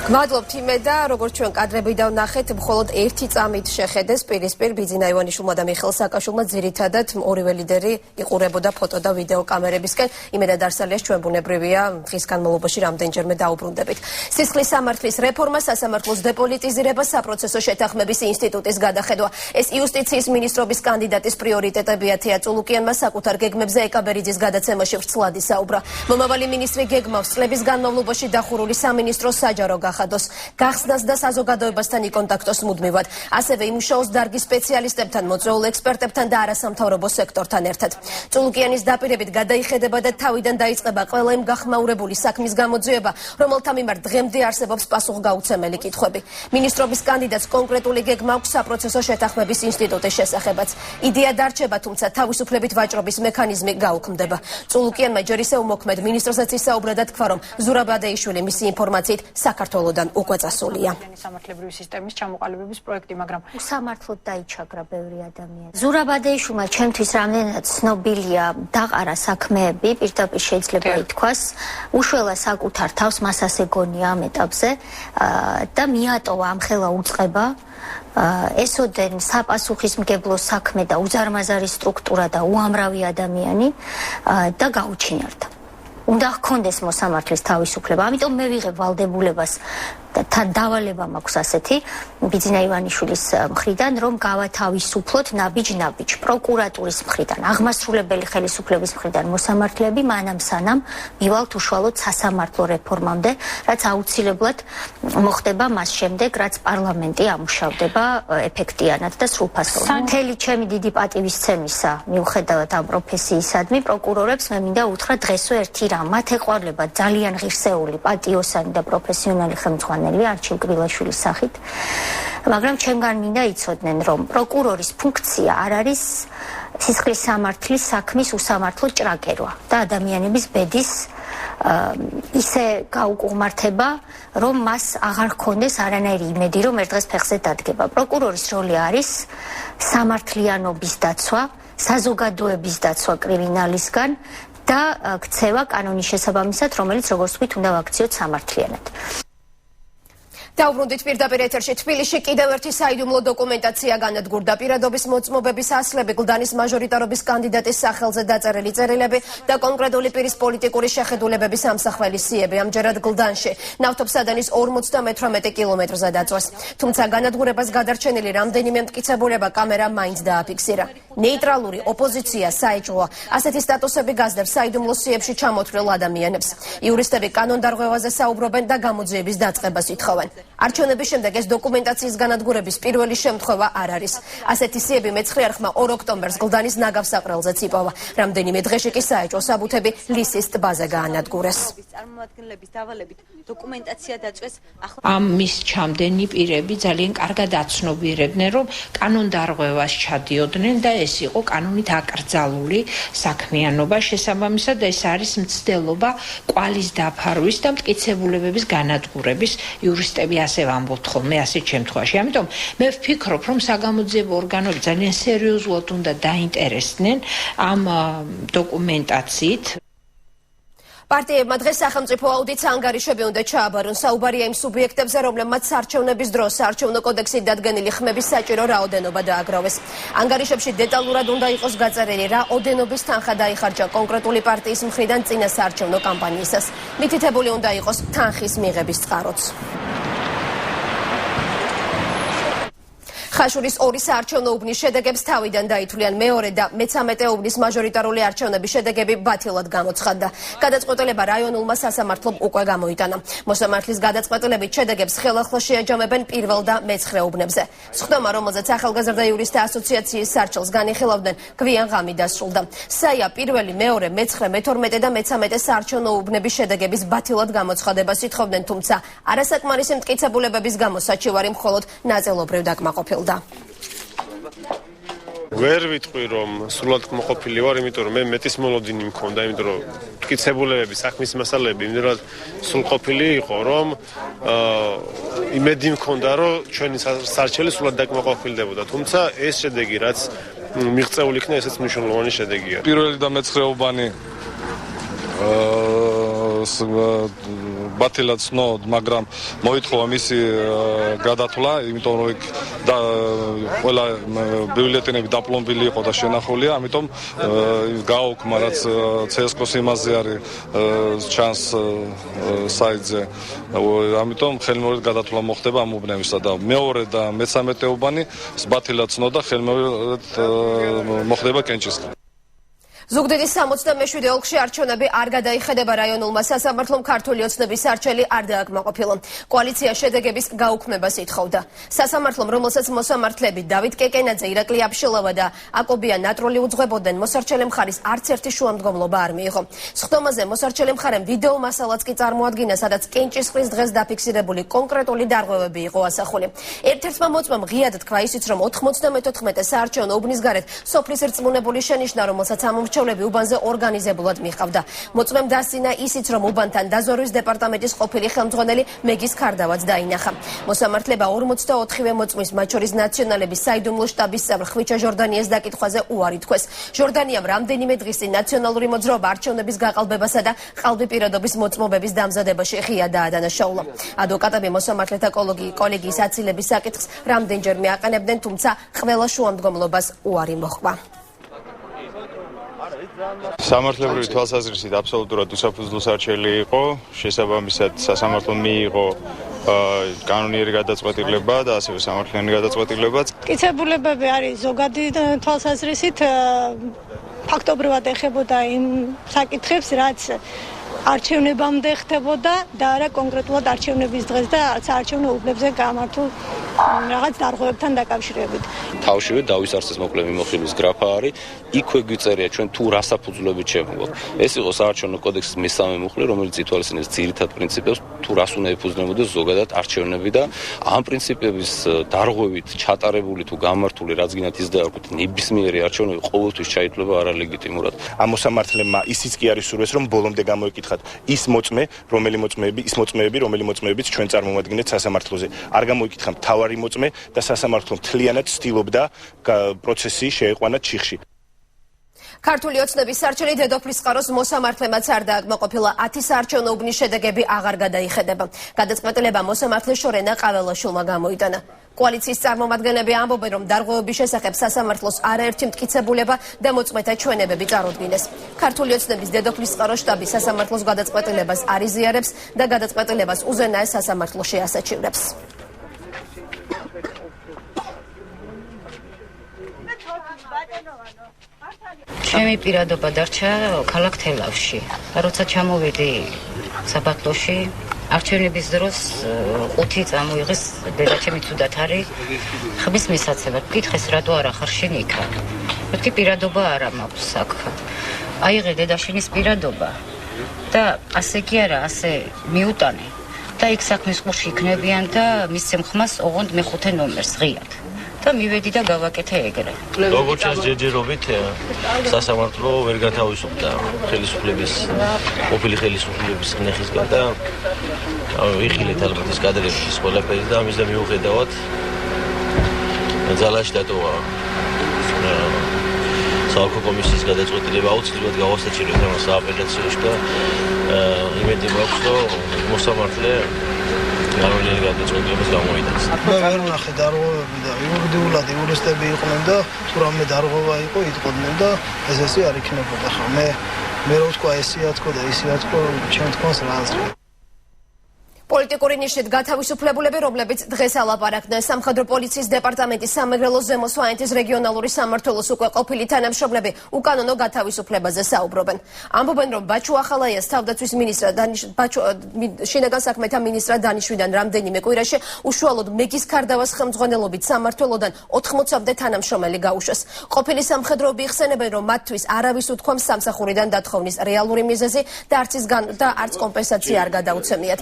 გმადლობთ იმედა, როგორც ჩვენ კადრებიდან ვნახეთ, მხოლოდ ერთი წამით შეხედეს პირისპირ ბიძინა ივანიშვილმა და მიხეილ სააკაშვილმა, ძირითადად ორივე ლიდერი იყურებოდა ფოტო და ვიდეო კამერებისკენ. იმედა დარსალიას ჩვენ ბუნებრივია დღის განმავლობაში რამდენჯერმე დაუბრუნდებით. სისხლის სამართლის რეფორმა, სასამართლოს დეპოლიტიზირება, საპროცესო შეთანხმების ინსტიტუტის გადახედვა. ეს იუსტიციის მინისტრობის კანდიდატის პრიორიტეტებია. თეა წულუკიანმა საკუთარ გეგმებზე ეკაბერიძის გადაცემაში ვრცლად ისაუბრა. მომავალი მინისტრი გეგმავს წლების განმავლობაში დახურული სამინისტროს საჯარო გახსნას და საზოგადოებასთან იკონტაქტოს მუდმივად. ასევე იმუშაოს დარგის სპეციალისტებთან, მოწვეულ ექსპერტებთან და არასამთავრობო სექტორთან ერთად. წულუკიანის დაპირებით გადაიხედება და თავიდან დაიწყება ყველა იმ გახმაურებული საქმის გამოძიება, რომელთა მიმართ დღემდე არსებობს პასუხგაუცემელი კითხვები. მინისტრობის კანდიდატს კონკრეტული გეგმა აქვს საპროცესო შეთანხმების ინსტიტუტის შესახებაც. იდეა დარჩება, თუმცა თავისუფლებით ვაჭრობის მექანიზმი გაუქმდება. წულუკიანმა ჯერ ისევ მოქმედ მინისტროსაც ისაუბრა და თქვა, რომ ზურაბადეიშვილი მისი ინფორმაციით საქართველოდან უკვე წასულია. სამართლებრივი სისტემის ჩამოყალიბების პროექტი, მაგრამ უსამართლოდ დაიჩაგრა ბევრი ადამიანი. ზურაბადეიშვილმა ჩემთვის რამდენად ცნობილია დაყარა საქმეები, პირდაპირ შეიძლება ითქვას, უშველა საკუთარ თავს, მას ასე გონია ამ ეტაპზე და მიატოვა ამხელა უწყება. ესოდენ საპასუხისმგებლო საქმე და უზარმაზარი სტრუქტურა და უამრავი ადამიანი და გაუჩინარდა. უნდა ჰქონდეს მოსამართლის თავისუფლება. ამიტომ მე ვიღებ ვალდებულებას და თან დავალება მაქვს ასეთი ბიძინა ივანიშვილის მხრიდან, რომ გავათავისუფლოთ ნაბიჯ-ნაბიჯ პროკურატურის მხრიდან, აღმასრულებელი ხელისუფლების მხრიდან მოსამართლეები, მანამ სანამ მივალთ უშუალოდ სასამართლო რეფორმამდე, რაც აუცილებლად მოხდება მას შემდეგ, რაც პარლამენტი ამუშავდება ეფექტიანად და სრულფასოვნად. მთელი ჩემი დიდი პატივისცემისა, მიუხედავად ამ პროფესიისადმი, პროკურორებს მე მინდა უთხრა დღესვე ერთი რამ, მათ ეყვარდება ძალიან ღირსეული, პატიოსანი და პროფესიონალი ხელმძღვანელი არჩილ კბილაშვილის სახით, მაგრამ ჩემგან მინდა იცოდნენ, რომ პროკურორის ფუნქცია არ არის სისხლის სამართლის საქმის უსამართლო ჭრაკერვა და ადამიანების ბედის ისე გაუკუღმართება, რომ მას აღარ ჰქონდეს არანაირი იმედი, რომ ერთ დღეს ფეხზე დადგება. პროკურორის როლი არის სამართლიანობის დაცვა, საზოგადოების დაცვა კრიმინალისგან და ქცევა კანონის შესაბამისად, რომელიც როგორც ვთქვით, უნდა ვაქციოთ სამართლიანად. დაუბრუნდით პირდაპირ ეთერში. თბილისში კიდევ ერთი საიდუმლო დოკუმენტაცია განადგურდა. პირადობის მოწმობების ასლები, გლდანის მაჟორიტარობის კანდიდატის სახელზე დაწერილი წერილები და კონკრეტული პირის პოლიტიკური შეხედულებების ამსახველი სიები. ამჯერად გლდანში ნავთობსადენის 58 კილომეტრზე დაწვეს. თუმცა განადგურებას გადარჩენილი რამდენიმე მტკიცებულება კამერამ მაინც დააფიქსირა. ნეიტრალური ოპოზიცია საეჭვოა. ასეთი სტატუსები გასდევს საიდუმლო სიებში ჩამოთვლილ ადამიანებს. იურისტები კანონდარღვევაზე საუბრობენ და გამოძიების დაწყებას ითხოვენ. არჩევნების შემდეგ ეს დოკუმენტაციის განადგურების პირველი შემთხვევა არ არის. ასეთი სიები მე-9 ოქტომბერს გლდანის ნაგავსაყრელზეც იპოვა. რამდენიმე დღეში კი საეჭვო საბუთები ლისის ტბაზე გაანადგურეს. წარმომადგენლების დავალებით დოკუმენტაცია დაწვეს. ამ მის ჩამდენი პირები ძალიან კარგად აცნობიერებდნენ, რომ კანონდარღვევას ჩადიოდნენ და ეს იყო კანონით აკრძალული საქმიანობა. შესაბამისად ეს არის მცდელობა კვალის დაფარვის და მტკიცებულებების განადგურების. იურისტები ასე ვამბობთ ხოლმე ასეთ შემთხვევაში. ამიტომ მე ვფიქრობ, რომ საგამოძიებო ორგანოები ძალიან სერიოზულად უნდა დაინტერესდნენ ამ დოკუმენტაციით. პარტიებმა დღეს სახელმწიფო აუდიტს ანგარიშები უნდა ჩააბარონ. საუბარია იმ სუბიექტებზე, რომლებმაც საარჩევნების დროს საარჩევნო კოდექსით დადგენილი ხმების საჭირო რაოდენობა დააგროვეს. ანგარიშებში დეტალურად უნდა იყოს გაწერილი, რა ოდენობის თანხა დაიხარჯა კონკრეტული პარტიის მხრიდან წინა საარჩევნო კამპანიისას. მითითებული უნდა იყოს თანხის მიღების წყაროც. ხაშურის 2 საარჩევნო უბნის შედეგებს თავიდან დაითვლიან. მეორე და მე-13 უბნის მაჟორიტარული არჩევნების შედეგები ბათილად გამოცხადდა. გადაწყვეტილება რაიონულმა სასამართლომ უკვე გამოიტანა. მოსამართლის გადაწყვეტილებით შედეგებს ხელახლა შეაჯამებენ პირველ და მე-9 უბნებზე. სხდომა, რომელზეც ახალგაზრდა იურისტთა ასოციაციის სარჩელს განიხილავდნენ, გვიან ღამით დასრულდა. საია პირველი, მეორე, მე-9, მე-12 და მე-13 საარჩევნო უბნების შედეგების ბათილად გამოცხადებას ითხოვდნენ, თუმცა არასაკმარისი მტკიცებულებების გამო საჩივარი მხოლოდ ნაწილობრივ დაკმაყოფილდა. ვერ ვიტყვი რომ სრულად კმაყოფილი ვარ, იმიტომ რომ მე მეტის მოლოდინი მქონდა, იმიტომ რომ მტკიცებულებები, საქმის მასალები იმდენად სრულყოფილი იყო, რომ იმედი მქონდა, რომ ჩვენი სარჩელი სრულად დაკმაყოფილდებოდა. თუმცა ეს შედეგი, რაც მიღწეული იქნა, ესეც მნიშვნელოვანი შედეგია. პირველი და მე-9 უბანი ბათილად ცნოდ, მაგრამ მოითხოვა მისი გადათვლა, იმიტომ რომ ყველა ბიულეტენები დაპლომბილი იყო და შენახულია, ამიტომ გააუქმა, რაც CSKO-ს იმაზე არის ჩანს საიტზე. ამიტომ ხელმეორედ გადათვლა მოხდება ამ უბნებისა და მეორე და მე-13 უბანი ბათილად ცნოდ და ხელმეორედ მოხდება კენჭისყრა. ზუგდიდის 67 ოლქში არჩევნები არ გადაიხედება. რაიონულმა სასამართლომ ქართული ოცნების არჩელი არ დააკმაყოფილა. კოალიცია შედეგების გაუქმებას ითხოვდა. სასამართლომ, რომელსაც მოსამართლები დავით კეკენაძე, ირაკლი აბშილავა და აკობია ნატროლი უძღვებოდნენ, მოსარჩელე მხარის არც ერთი შუამდგომლობა არ მიიღო. სხდომაზე მოსარჩელე მხარემ ვიდეო მასალაც კი წარმოადგინა, სადაც კენჭისყრის დღეს დაფიქსირებული კონკრეტული დარღვევები იყო ასახული. ერთ-ერთმა მოწმემ ღიად თქვა ისიც, რომ 94 საარჩევნო უბნის გარეთ სოფლის რწმუნებული შენიშნა, რომელსაც ამომრჩევლები უბანზე ორგანიზებულად მიყავდა. მოწმემ დასცინა ისიც, რომ უბანთან დაზვერვის დეპარტამენტის ყოფილი ხელმძღვანელი მეგის ქარდავაც დაინახა. მოსამართლება 44-ვე მოწმის, მათ შორის ნაციონალების საიდუმლო შტაბის წევრ ხვიჩა ჟორდანიას დაკითხვაზე უარი თქვეს. ჟორდანიამ რამდენიმე დღის წინ ნაციონალური მოძრაობა არჩევნების გაყალბებასა და ყალბი მოწმობების დამზადებაში ღია დაადანაშაულა. ადვოკატები მოსამართლეთა კოლეგიის აცილების საკითხს რამდენჯერმე აყენებდნენ, თუმცა ყველა შუამდგომლობას უარი მოჰყვა. სამართლებრივი თვალსაზრისით აბსოლუტურად უსაფუძვლო სარჩელი იყო, შესაბამისად სასამართლომ მიიღო კანონიერი გადაწყვეტილება და ასევე სამართლიანი გადაწყვეტილებაც. მტკიცებულებები არის ზოგადი თვალსაზრისით ფაქტობრივად ეხებოდა იმ საკითხებს, რაც არჩევნებამდე ხდებოდა და არა კონკრეტულად არჩევნების დღეს და საარჩევნო უბნებზე გამართულ რაღაც დარღვევებთან დაკავშირებით. თავშივე დავის არსის მოკლე მიმოხილვის გრაფა არის, იქვე გვიწერია ჩვენ თუ რა საფუძვლებით შემოვაქვს. ეს იყო საარჩევნო კოდექსის მე-3 მუხლი, რომელიც ითვალისწინებს ძირითად პრინციპებს, თუ რას უნდა ეფუძნებოდეს ზოგადად არჩევნები და ამ პრინციპების დარღვევით ჩატარებული თუ გამართული რაც გინდათ ის დაარქვით, ნებისმიერი არჩევნები ყოველთვის ჩაითვლება არალეგიტიმურად. ამ მოსამართლებმა ისიც კი არის სურვეს, რომ ბოლომდე გამოეკითხა გამოგითხრათ ის მოწმეები, რომელი მოწმეებიც ჩვენ წარმოვადგენთ სასამართლოზე. არ გამოიკითხა მთავარი მოწმე და სასამართლო მთლიანად ცდილობდა პროცესი შეეყვანა ჩიხში. ქართული ოცნების სარჩელი დედოფლის წყაროს მოსამართლემაც არ დააკმაყოფილა 10 საარჩევნო უბნის შედეგები აღარ გადაიხედება. გადაწყვეტილება მოსამართლეს შორენა ყაველაშვილმა გამოიტანა. კოალიციის წარმომადგენლები ამბობენ, რომ დარღვევების შესახებ სასამართლოს არაერთი მტკიცებულება და მოწმეთა ჩვენებები წარუდგინეს. ქართული ოცნების დედოფლის წყაროს შტაბი სასამართლოს გადაწყვეტილებას არ იზიარებს და გადაწყვეტილებას უზენაეს სასამართლოში ასაჩივრებს. ჩემი პირადობა დარჩა ქალაქ თელავში. როცა ჩამოვედი საბათლოში, არჩევნების დროს 5 წამოიღეს დედაჩემი ცუდად არის ხმის მისაცემად. მკითხეს რატო არ ახარ შენ იქა? მეთქი პირადობა არა მაქვს აქ. აიღე დედაშენის პირადობა და ასე კი არა, ასე მიუტანე და იქ საქმის ყურში იქნებიან და მისცემ ხმას ოღონდ მე-5 ნომერს ღიად. და მივედი და გავაკეთე ეგრე. როგორც ჩანს ჯერჯერობით სასამართლო ვერ გათავისუფლდა ხელისუფლების ყოფილი ხელისუფლების ნეხისგან და ვიხილეთ ალბათ ეს კადრების ყველაფერი და ამის და მიუხედავად ძალაში დატოვა საალკო კომისიის გადაწყვეტილება აუცილებლად გავასაჩივრეთ ამას სააპელაციოში და იმედი მაქვს რომ მოსამართლე განვლილი გადაწყვეტილებას გამოიტანს. მე ვერ ვნახე დარღვევები და იურიდიულად იურისტები იყვნენ და თუ რამე დარღვევა იყო იტყოდნენ და ესე არ იქნებოდა ხა მე რა ვთქვა ესეა თქო და ისეა თქო ჩემ თქმას რა აზრი. პოლიტიკური ნიშნით გათავისუფლებულები, რომლებიც დღეს ალაპარაკდნენ სამხედრო პოლიციის დეპარტამენტის სამეგრელოს ზემო სვანეთის რეგიონალური სამმართველოს უკვე ყოფილი თანამშრომლები უკანონო გათავისუფლებაზე საუბრობენ. ამბობენ, რომ ბაჩუ ახალაიას თავდაცვის მინისტრად შინაგან საქმეთა მინისტრად დანიშვნიდან რამდენიმე კვირაში უშუალოდ მეგის ქარდავას ხელმძღვანელობით სამმართველოდან 80-მდე თანამშრომელი გაუშვეს. ყოფილი სამხედროები იხსენებენ, რომ მათთვის არავის უთქვამს სამსახურიდან დათხოვნის რეალური მიზეზი და არც კომპენსაცია არ გადაუცემიათ.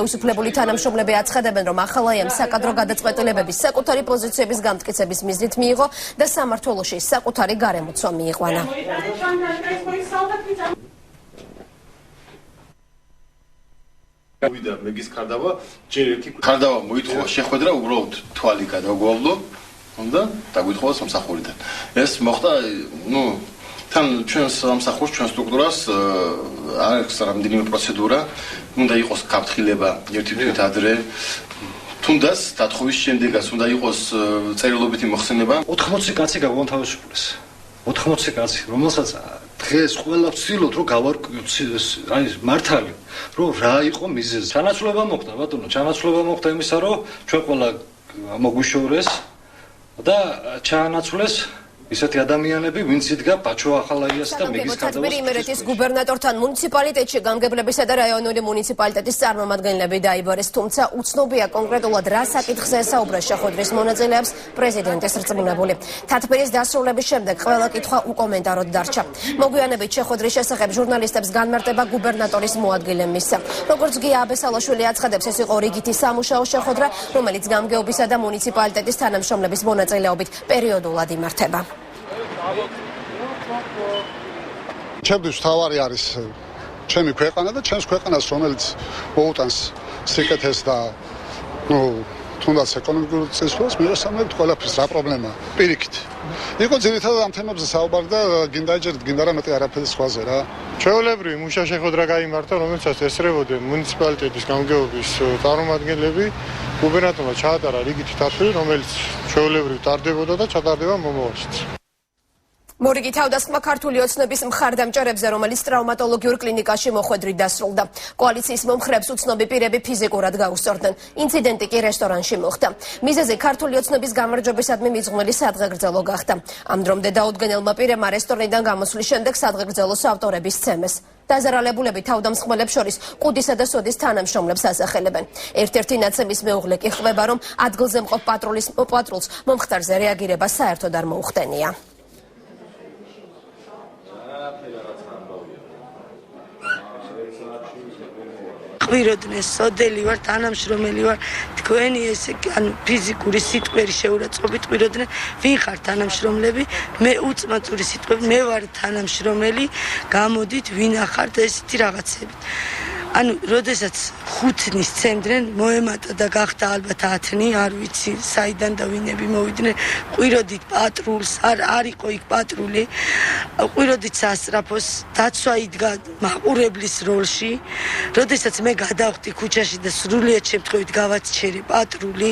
თავისუფლებული თანამშრომლები აცხადებენ, რომ ახალაიამ საკადრო გადაწყვეტილებების საკუთარი პოზიციების გამტკიცების მიზნით მიიღო და სამმართველოში საკუთარი გარემოცვა მიიყვანა. ვიდა მეგის ქარდავა, ჯერ ერთი ქარდავა მოითხოვა შეხვედრა, უბრალოდ თვალი გადაგვავლო, უნდა დაგვითხოვა სამსახურიდან. ეს მოხდა, თან ჩვენ სამსახურს, ჩვენ სტრუქტურას არ აქვს რამდენიმე პროცედურა, უნდა იყოს გაფრთხილება ერთი თვით ადრე, თუნდაც დათხოვის შემდეგაც უნდა იყოს წერილობითი მოხსენება. 80 კაცი გავანთავისუფლეს. 80 კაცი, რომელსაც დღეს ყველა ვცდილობთ, რომ აი მართალი, რომ რა იყო მიზეზი. ჩანაცვლება მოხდა, ბატონო, ჩანაცვლება მოხდა იმისა, რომ ჩვენ ყველა მოგვიშორეს და ჩაანაცვლეს ისეთი ადამიანები, ვინც იდგა ბაჩუ ახალაიას და მეგის ქარდავას. იმერეთის გუბერნატორთან მუნიციპალიტეტში გამგებლებისა და რაიონული მუნიციპალიტეტის წარმომადგენლები დაიბარეს, თუმცა უცნობია კონკრეტულად რა საკითხზე ესაუბრა შეხვედრის მონაწილეებს პრეზიდენტის რწმუნებული. თათბირის დასრულების შემდეგ ყველა კითხვა უკომენტაროდ დარჩა. მოგვიანებით შეხვედრის შესახებ ჟურნალისტებს განმარტება გუბერნატორის მოადგილემ მისცა. როგორც გია აბესალაშვილი აცხადებს, ეს იყო რიგითი სამუშაო შეხვედრა, რომელიც გამგეობისა და მუნიციპალიტეტის თანამშრომლების მონაწილეობით პერიოდულად იმართება. ჩემთვის თავარი არის ჩემი ქვეყანა და ჩემს ქვეყანას, რომელიც მოუტანს სიკეთეს და თუნდაც ეკონომიკურ წესრიგს, მივესალმებით ყველაფერს რა პრობლემაა. პირიქით. იყო ძირითადად ამ თემებზე საუბარი და გინდა ეჯერით, გინდა რა მეტი არაფერი სხვაზე რა. ჩვეულებრივი მუშა შეხვედრა გაიმართა, რომელსაც ესწრებოდნენ მუნიციპალიტეტის გამგეობის წარმომადგენლები. გუბერნატორმა ჩაატარა რიგითი თათბირი, რომელიც ჩვეულებრივ ტარდებოდა და ჩატარდება მომავალშიც. მორიგი თავდასხმა ქართული ოცნების მხარდამჭერებზე, რომელიც ტრავმატოლოგიურ კლინიკაში მოხვედრით დასრულდა. კოალიციის მომხრეებს უცნობი პირები ფიზიკურად გაუსწორდნენ. ინციდენტი კი რესტორანში მოხდა. მიზეზი ქართული ოცნების გამარჯვებისადმი მიძღვნილი სადღეგრძელო გახდა. ამ დრომდე დაუდგენელმა პირებმა რესტორნიდან გამოსვლის შემდეგ სადღეგრძელოს ავტორები სცემეს. დაზარალებულები თავდამსხმელებს შორის ყუდისა და სოდის თანამშრომლებს ასახელებენ. ერთ-ერთი ნაცემის მეუღლე კი ხვდება, რომ ადგილზე მყოფ პატრულს მომხდარზე რეაგირება საერთოდ არ მოუხდენია. მკვიროდნენ, სოდელი ვარ, თანამშრომელი ვარ, თქვენი ესე ანუ ფიზიკური სიტყვერი შეურაცხყოფით მკვიროდნენ, ვინ ხარ თანამშრომლები, მე უწმაწური სიტყვები, მე ვარ თანამშრომელი, გამოდით, ვინ ახართ ესეთი რაღაცები. ანუ, როდესაც 5 თნის წემდნენ, მოემატა და გახდა ალბათ 10 თნი, არ ვიცი, საიდან და ვინები მოვიდნენ, ყვიროდით პატრულს, არ იყო იქ პატრული, ყვიროდით სასწრაფოს, დაცვა იდგა მაყურებლის როლში, როდესაც მე გადავხდი ქუჩაში და სრულიად შემთხვევით გავაჩერე პატრული,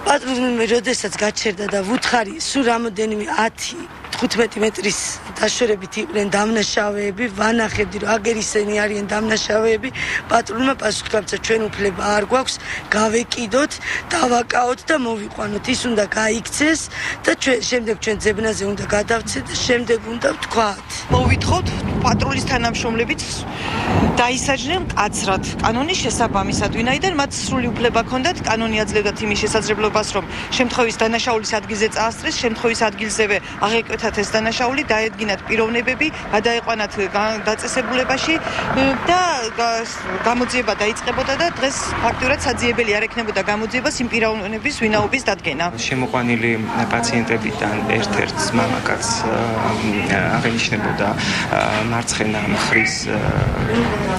პატრული როდესაც გაჩერდა და ვუთხარი, სულ რამოდენიმე 10-15 მეტრის დაშორებით იყვნენ დამნაშავეები, ვანახებდი რომ აგერ ისინი არიან დამნაშავეები, პატრულმა პასუხი გამცა ჩვენ უფლება არ გვაქვს, გავეკიდოთ, დავაკაოთ და მოვიყვანოთ. ის უნდა გაიქცეს და შემდეგ ჩვენ ძებნაზე უნდა გადავცეთ და შემდეგ უნდა ვთქვათ. მოვითხოვთ პატრულის თანამშრომლებიც დაისაჯნენ მკაცრად კანონის შესაბამისად, ვინაიდან მათ სრული უფლება ჰქონდათ კანონი აძლევდათ იმის შესაძლებლობას, რომ შემთხვევის დანაშაულის ადგილზე წაასწრეს, შემთხვევის ადგილზევე აღეკვეთათ ეს დანაშაული, დაედგინათ პიროვნებები, გადაეყვანათ დაწესებულებაში და გამოძიება დაიწყებოდა და დღეს ფაქტურად საძიებელი არ ექნებოდა გამოძიებას იმ პიროვნების ვინაობის დადგენა. შემოყვანილი პაციენტებიდან ერთ-ერთს მამაკაც აღენიშნებოდა მარცხენა მხრის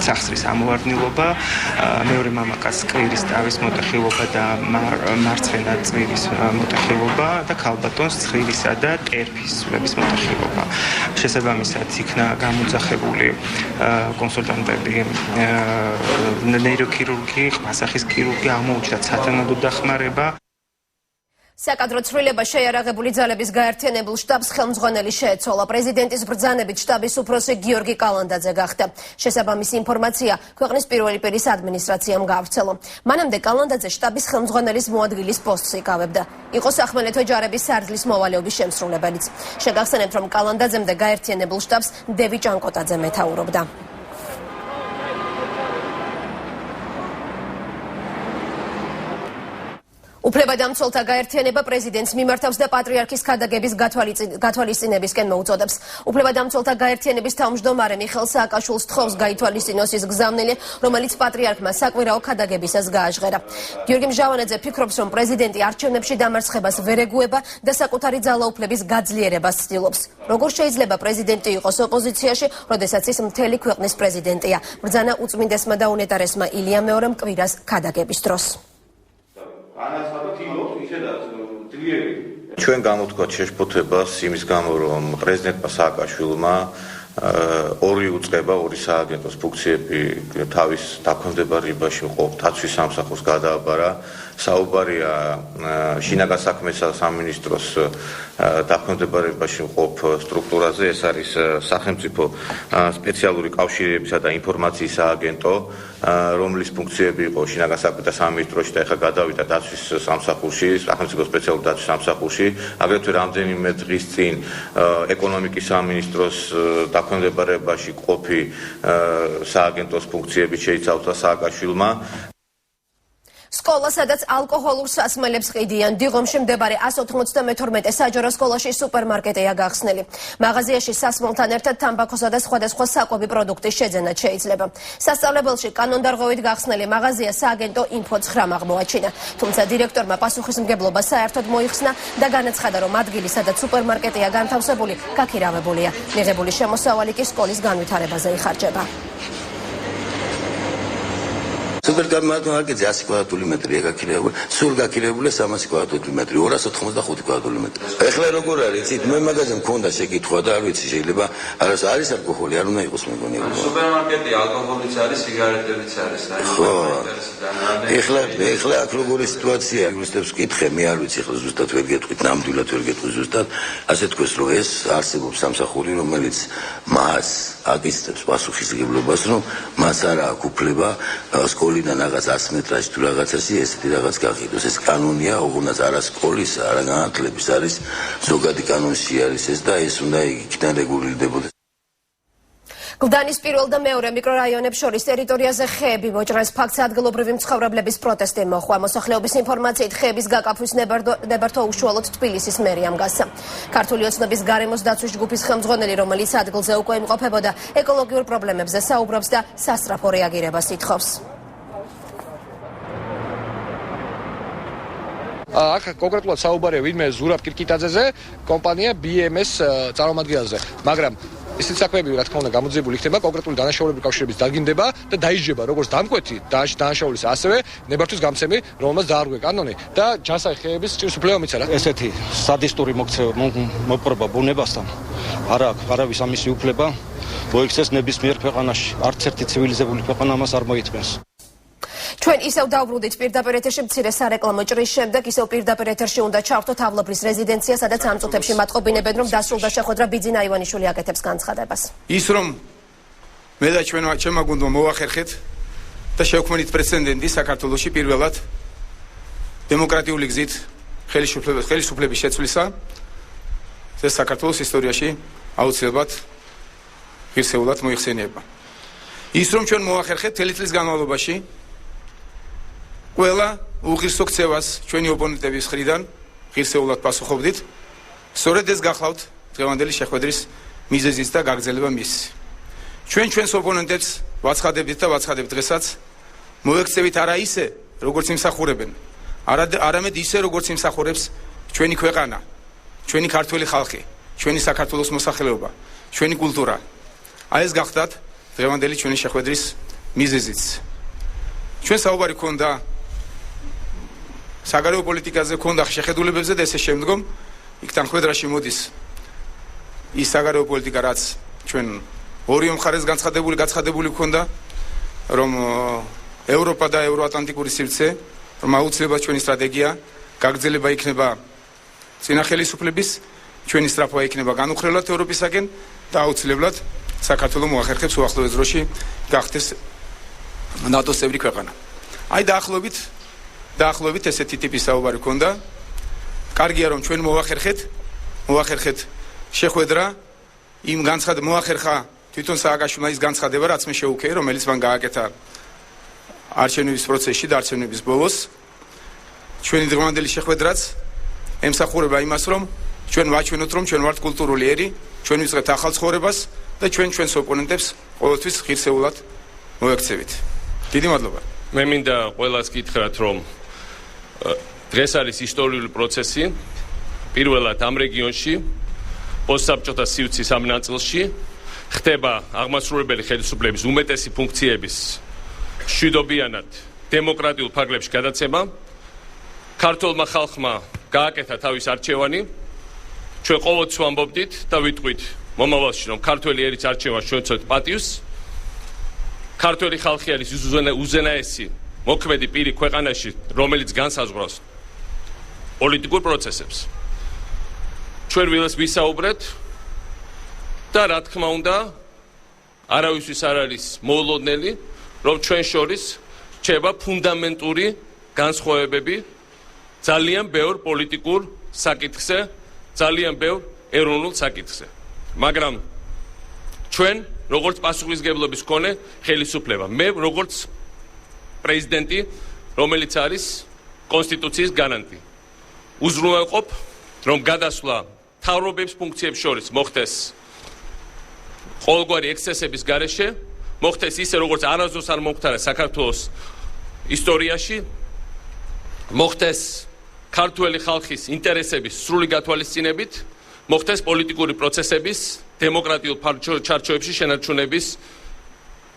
სახსრის ამოვარდნილობა, მეორე მამაკაც კვირის ტავის მოტეხილობა და მარცხენა წვირის მოტეხილობა და ქალბატონს ცხრილისა და ტერფის სულების მოტეხილობა. შესაბამისად იქნა გამოძახებული კონსულტანტები, ნეიროქირურგი, ყმასახის ქირურგი, აღმოუჩნდათ სათანადო დახმარება. საკადრო ცვლილება შეიარაღებული ძალების გაერთიანებულ შტაბს ხელმძღვანელი შეეცვალა. პრეზიდენტის ბრძანებით შტაბის უფროსი გიორგი კალანდაძე გახდა. შესაბამისი ინფორმაცია ქვეყნის პირველი პირის ადმინისტრაციამ გაავრცელა. მანამდე კალანდაძე შტაბის ხელმძღვანელის მოადგილის პოსტს იკავებდა. იყო სახმელეთო ჯარების სარდლის მოვალეობის შემსრულებელიც. შეგახსენებთ, რომ კალანდაძემდე გაერთიანებულ შტაბს დევი ჭანკოტაძე მეთაურობდა. უფლებადამცველთა გაერთიანება პრეზიდენტს მიმართავს და პატრიარქის ქადაგების გათვალისწინებისკენ მოუწოდებს. უფლებადამცველთა გაერთიანების თავმჯდომარე მიხეილ სააკაშვილს თხოვს გაითვალისწინოს ის გზავნილი, რომელიც პატრიარქმა საკვირაო ქადაგებისას გააჟღერა. გიორგი მჟავანაძე ფიქრობს, რომ პრეზიდენტი არჩევნებში დამარცხებას ვერ ეგუება და საკუთარი ძალაუფლების გაძლიერებას ცდილობს. როგორ შეიძლება პრეზიდენტი იყოს ოპოზიციაში, როდესაც ის მთელი ქვეყნის პრეზიდენტია? ბრძანა უწმინდესმა და უნეტარესმა ილია მეორემ კვირას ქადაგების დროს. ჩვენ გამოვთქვათ შეშფოთებას იმის გამო, რომ პრეზიდენტმა სააკაშვილმა ორი უწყება, ორი სააგენტოს ფუნქციები თავის დაქვემდებარებაში მყოფ დაცვის სამსახურს გადააბარა. საუბარია შინაგან საქმესა სამინისტროს დაქვემდებარებაში მყოფ სტრუქტურაზე, ეს არის სახელმწიფო სპეციალური კავშირებისა და ინფორმაციის სააგენტო, რომლის ფუნქციები იყო შინაგან საქმეთა სამინისტროში და ეხლა გადავიდა დაცვის სამსახურში, სახელმწიფო სპეციალურ დაცვის სამსახურში. აგრეთვე რამდენიმე დღის წინ ეკონომიკის სამინისტროს დაქვემდებარებაში ყოფი სააგენტოს ფუნქციები შეიცავდა სააკაშვილმა. სკოლა, სადაც ალკოჰოლურ სასმელებს ყიდიან. დიღომში მდებარე 192 საჯარო სკოლაში სუპერმარკეტია გახსნილი. მაღაზიაში სასმელთან ერთად თამბაქოსა და სხვადასხვა საკვები პროდუქტის შეძენა შეიძლება. სასწავლებელში კანონდარღვევით გახსნილი მაღაზია სააგენტო ინფო-9 აღმოაჩინა. თუმცა დირექტორმა პასუხისმგებლობა საერთოდ მოიხსნა და განაცხადა, რომ ადგილი, სადაც სუპერმარკეტია განთავსებული, გაქირავებულია. მიღებული შემოსავალი კი სკოლის განვითარებაზე იხარჯება. სუპერმარკეტზე 100 კვადრატული მეტრია გაქირავებული, სულ გაქირავებული 300 კვადრატული მეტრი, 285 კვადრატული მეტრი. ეხლა როგორ არის, იცით, მე მაგაზე მქონდა შეკითხვა და არ ვიცი, შეიძლება არის ალკოჰოლი, არ უნდა იყოს მეგონი. სუპერმარკეტი ალკოჰოლიც არის, სიგარეტებიც არის, ეხლა აქ როგორი სიტუაცია, იურისტებს ვკითხე, მე არ ვიცი, ეხლა ზუსტად ვერ გეტყვით, ნამდვილად ვერ გეტყვით ზუსტად, ასე თქვეს, რომ ეს არსებობს სამსახური, რომელიც მას აკისრებს პასუხისმგებლობას, რომ მას არ აქვს უფლება სკოლიდან რაღაც 100 მეტრაში თუ რაღაცაში ესეთი რაღაც გაყიდოს. ეს კანონია, ოღონდ არა სკოლის, არა განათლების, არის ზოგადი კანონში არის ეს და ეს უნდა იქიდან რეგულირდებოდეს. გლდანის პირველ და მეორე მიკრორაიონებს შორის ტერიტორიაზე ხეები მოჭრეს ფაქტს ადგილობრივი მცხოვრებლების პროტესტი მოჰყვა. მოსახლეობის ინფორმაციით ხეების გაკაფვის ნებართვა უშუალოდ თბილისის მერიამ გასცა. ქართული ოცნების გარემოს დაცვის ჯგუფის ხელმძღვანელი, რომელიც ადგილზე უკვე იმყოფებოდა, ეკოლოგიურ პრობლემებზე საუბრობს და სასწრაფო რეაგირებას ითხოვს. აქ კონკრეტულად საუბარია ვინმე ზურაბ კირკიტაძეზე, კომპანია BMS წარმომადგენელზე, მაგრამ ისეთ საქმეები, რა თქმა უნდა, გამოძიებული იქნება კონკრეტული დანაშაულებრივი კავშირების დადგინდება და დაიჯება როგორც დამკვეთი დანაშაულის, ასევე ნებართვის გამცემი, რომელმაც დაარღვია კანონი და ჯანსაღი ხეების ჭრის უფლება მიცემა. ესეთი სადისტური მოპყრობა ბუნებასთან არ აქვს არავის ამისი უფლება მოიქცეს ნებისმიერ ქვეყანაში. არც ერთი ცივილიზებული ქვეყანა ამას არ მოითმენს. ჩვენ ისევ დავბრუნდით პირდაპირ ეთერში მცირე სარეკლამო ჭრის შემდეგ, ისევ პირდაპირ ეთერში უნდა ჩავთოთ ავლაბრის რეზიდენცია, სადაც ამ წუთებში მატყობინებენ, რომ დასრულდა შეხვედრა ბიძინა ივანიშვილი აკეთებს განცხადებას. ის რომ მე და ჩემმა გუნდმა მოვახერხეთ და შევქმნით პრეცედენტი საქართველოში პირველად დემოკრატიული გზით ხელისუფლების შეცვლისა, ეს საქართველოს ისტორიაში აუცილებლად ღირსეულად მოიხსენიება. ის რომ ჩვენ მოვახერხეთ თელი წლის განმავლობაში ყველა უღირსო ქცევას ჩვენი ოპონენტების მხრიდან ღირსეულად პასუხობდით, სწორედ ეს გახლავთ დღევანდელი შეხვედრის მიზეზიც და გაგრძელება მისი. ჩვენს ოპონენტებს ვაცხადებთ და ვაცხადებთ დღესაც, მოექცევით არა ისე, როგორც იმსახურებენ, არამედ ისე, როგორც იმსახურებს ჩვენი ქვეყანა, ჩვენი ქართველი ხალხი, ჩვენი საქართველოს მოსახლეობა, ჩვენი კულტურა. აი ეს გახლავთ დღევანდელი ჩვენი შეხვედრის მიზეზიც. ჩვენ საუბარი ქონდა საგარეო პოლიტიკაზე, ქონდა შეხედულებებზე და ესე შემდგომ იქ თანხმედრაში მოდის ის საგარეო პოლიტიკა, რაც ჩვენ ორივე მხარეს გაცხადებული ქონდა, რომ ევროპა და ევროატლანტიკური სივრცე, რომ აუცილებლად ჩვენი სტრატეგია გაგრძელება იქნება წინა ხელისუფლების, ჩვენი სწრაფვა იქნება განუხრელად ევროპისაკენ და აუცილებლად საქართველო მოახერხებს უახლოეს დროში გახდეს ნატოს წევრი ქვეყანა. აი დაახლოებით ესეთი ტიპის საუბარი ქონდა. კარგია რომ ჩვენ მოვახერხეთ შეხვედრა, იმ მოახერხა თვითონ სააკაშვილმა ის განცხადება, რაც მე შეუქეი, რომელიც მან გააკეთა არჩევნების პროცესში და არჩევნების ბოლოს. ჩვენი დღევანდელი შეხვედრაც ემსახურება იმას, რომ ჩვენ ვაჩვენოთ, რომ ჩვენ ვართ კულტურული ერი, ჩვენ ვიწყებთ ახალ ცხოვრებას და ჩვენს ოპონენტებს ყოველთვის ღირსეულად მოექცევით. დიდი მადლობა. მე მინდა ყველას გითხრათ, რომ დღეს არის ისტორიული პროცესი. პირველად ამ რეგიონში, პოსტსაბჭოთა სივრცის ამ ნაწილში ხდება აღმასრულებელი ხელისუფლების უმეტესი ფუნქციების მშვიდობიანად დემოკრატიულ ფარგლებში გადაცემა. ქართულმა ხალხმა გააკეთა თავის არჩევანი. ჩვენ ყოველთვის ვამბობდით და ვიტყვით მომავალში, რომ ქართველი ერის არჩევას ჩვენ ვცოდეთ პატივს. ქართველი ხალხი არის უზენაესი მოქმედი პირი ქვეყანაში, რომელიც განსაზღვრავს პოლიტიკურ პროცესებს. ჩვენ ვილას ვისაუბრეთ და რა თქმა უნდა, არავისთვის არ არის მოულოდნელი, რომ ჩვენ შორის რჩება ფუნდამენტური განსხვავებები ძალიან ბევრ პოლიტიკურ საკითხზე, ძალიან ბევრ ეროვნულ საკითხზე. მაგრამ ჩვენ როგორც პასუხისმგებლობის მქონე ხელისუფლება, მე როგორც პრეზიდენტი, რომელიც არის კონსტიტუციის გარანტი, უზრუნველყოფ, რომ გადასვლა მთავრობების ფუნქციებს შორის მოხდეს ყოველგვარი ექსცესების გარეშე, მოხდეს ისე, როგორც არასდროს არ მომხდარა საქართველოს ისტორიაში, მოხდეს ქართველი ხალხის ინტერესების სრული გათვალისწინებით, მოხდეს პოლიტიკური პროცესების დემოკრატიულ ჩარჩოებში შენარჩუნების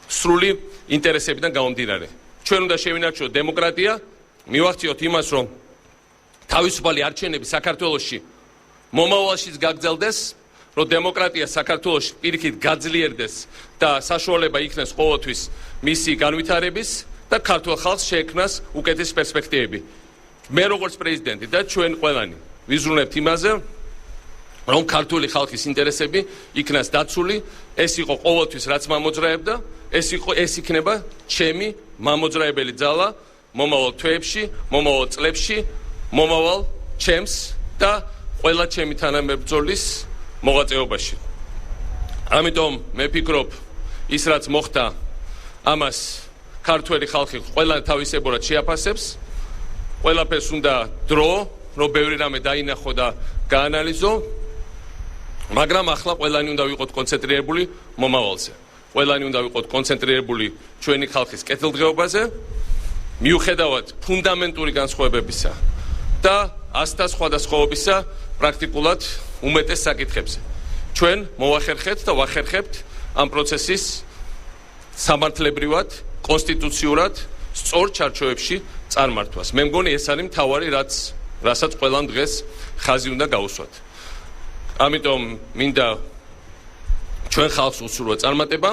სრული ინტერესებიდან გამომდინარე. ჩვენ უნდა შევინარჩუნოთ დემოკრატია, მივახციოთ იმას, რომ თავისუფალი არჩევნები საქართველოში მომავალშიც გაგრძელდეს, რომ დემოკრატია საქართველოში პირიქით გაძლიერდეს და საშუალება იქნეს ყოველთვის მისი განვითარების და ქართულ ხალხს შეექმნას უკეთესი პერსპექტივები. მე როგორც პრეზიდენტი და ჩვენ ყველანი ვიზრუნებთ იმაზე, რომ ქართული ხალხის ინტერესები იქნას დაცული, ეს იყო ყოველთვის რაც მამოძრავებდა, ეს იქნება ჩემი მამოძრავებელი ძალა მომავალ თვეებში, მომავალ წლებში, მომავალ ჩემს და ყველა ჩემი თანამებრძოლის მოღვაწეობაში. ამიტომ მე ფიქრობ, ის რაც მოხდა ამას ქართველი ხალხი ყველა თავისებურად შეაფასებს ყველაფერს უნდა დრო რომ ბევრი რამე დაინახო და გაანალიზო მაგრამ ახლა ყველანი უნდა ვიყოთ კონცენტრირებული მომავალზე ყველანი უნდა ვიყოთ კონცენტრირებული ჩვენი ხალხის კეთილდღეობაზე მიუხედავად ფუნდამენტური განსხვავებებისა და ასთა სხვადასხვაობისა პრაქტიკულად უმეტეს საკითხებზე ჩვენ მოვახერხეთ და ვახერხებთ ამ პროცესის სამართლებრივად კონსტიტუციურად სწორ ჩარჩოებში წარმართვას მე მგონი ეს არის მთავარი რასაც ყველამ დღეს ხაზი უნდა გაუსვათ ამიტომ მინდა ჩვენ ხალხს უსურვო წარმატება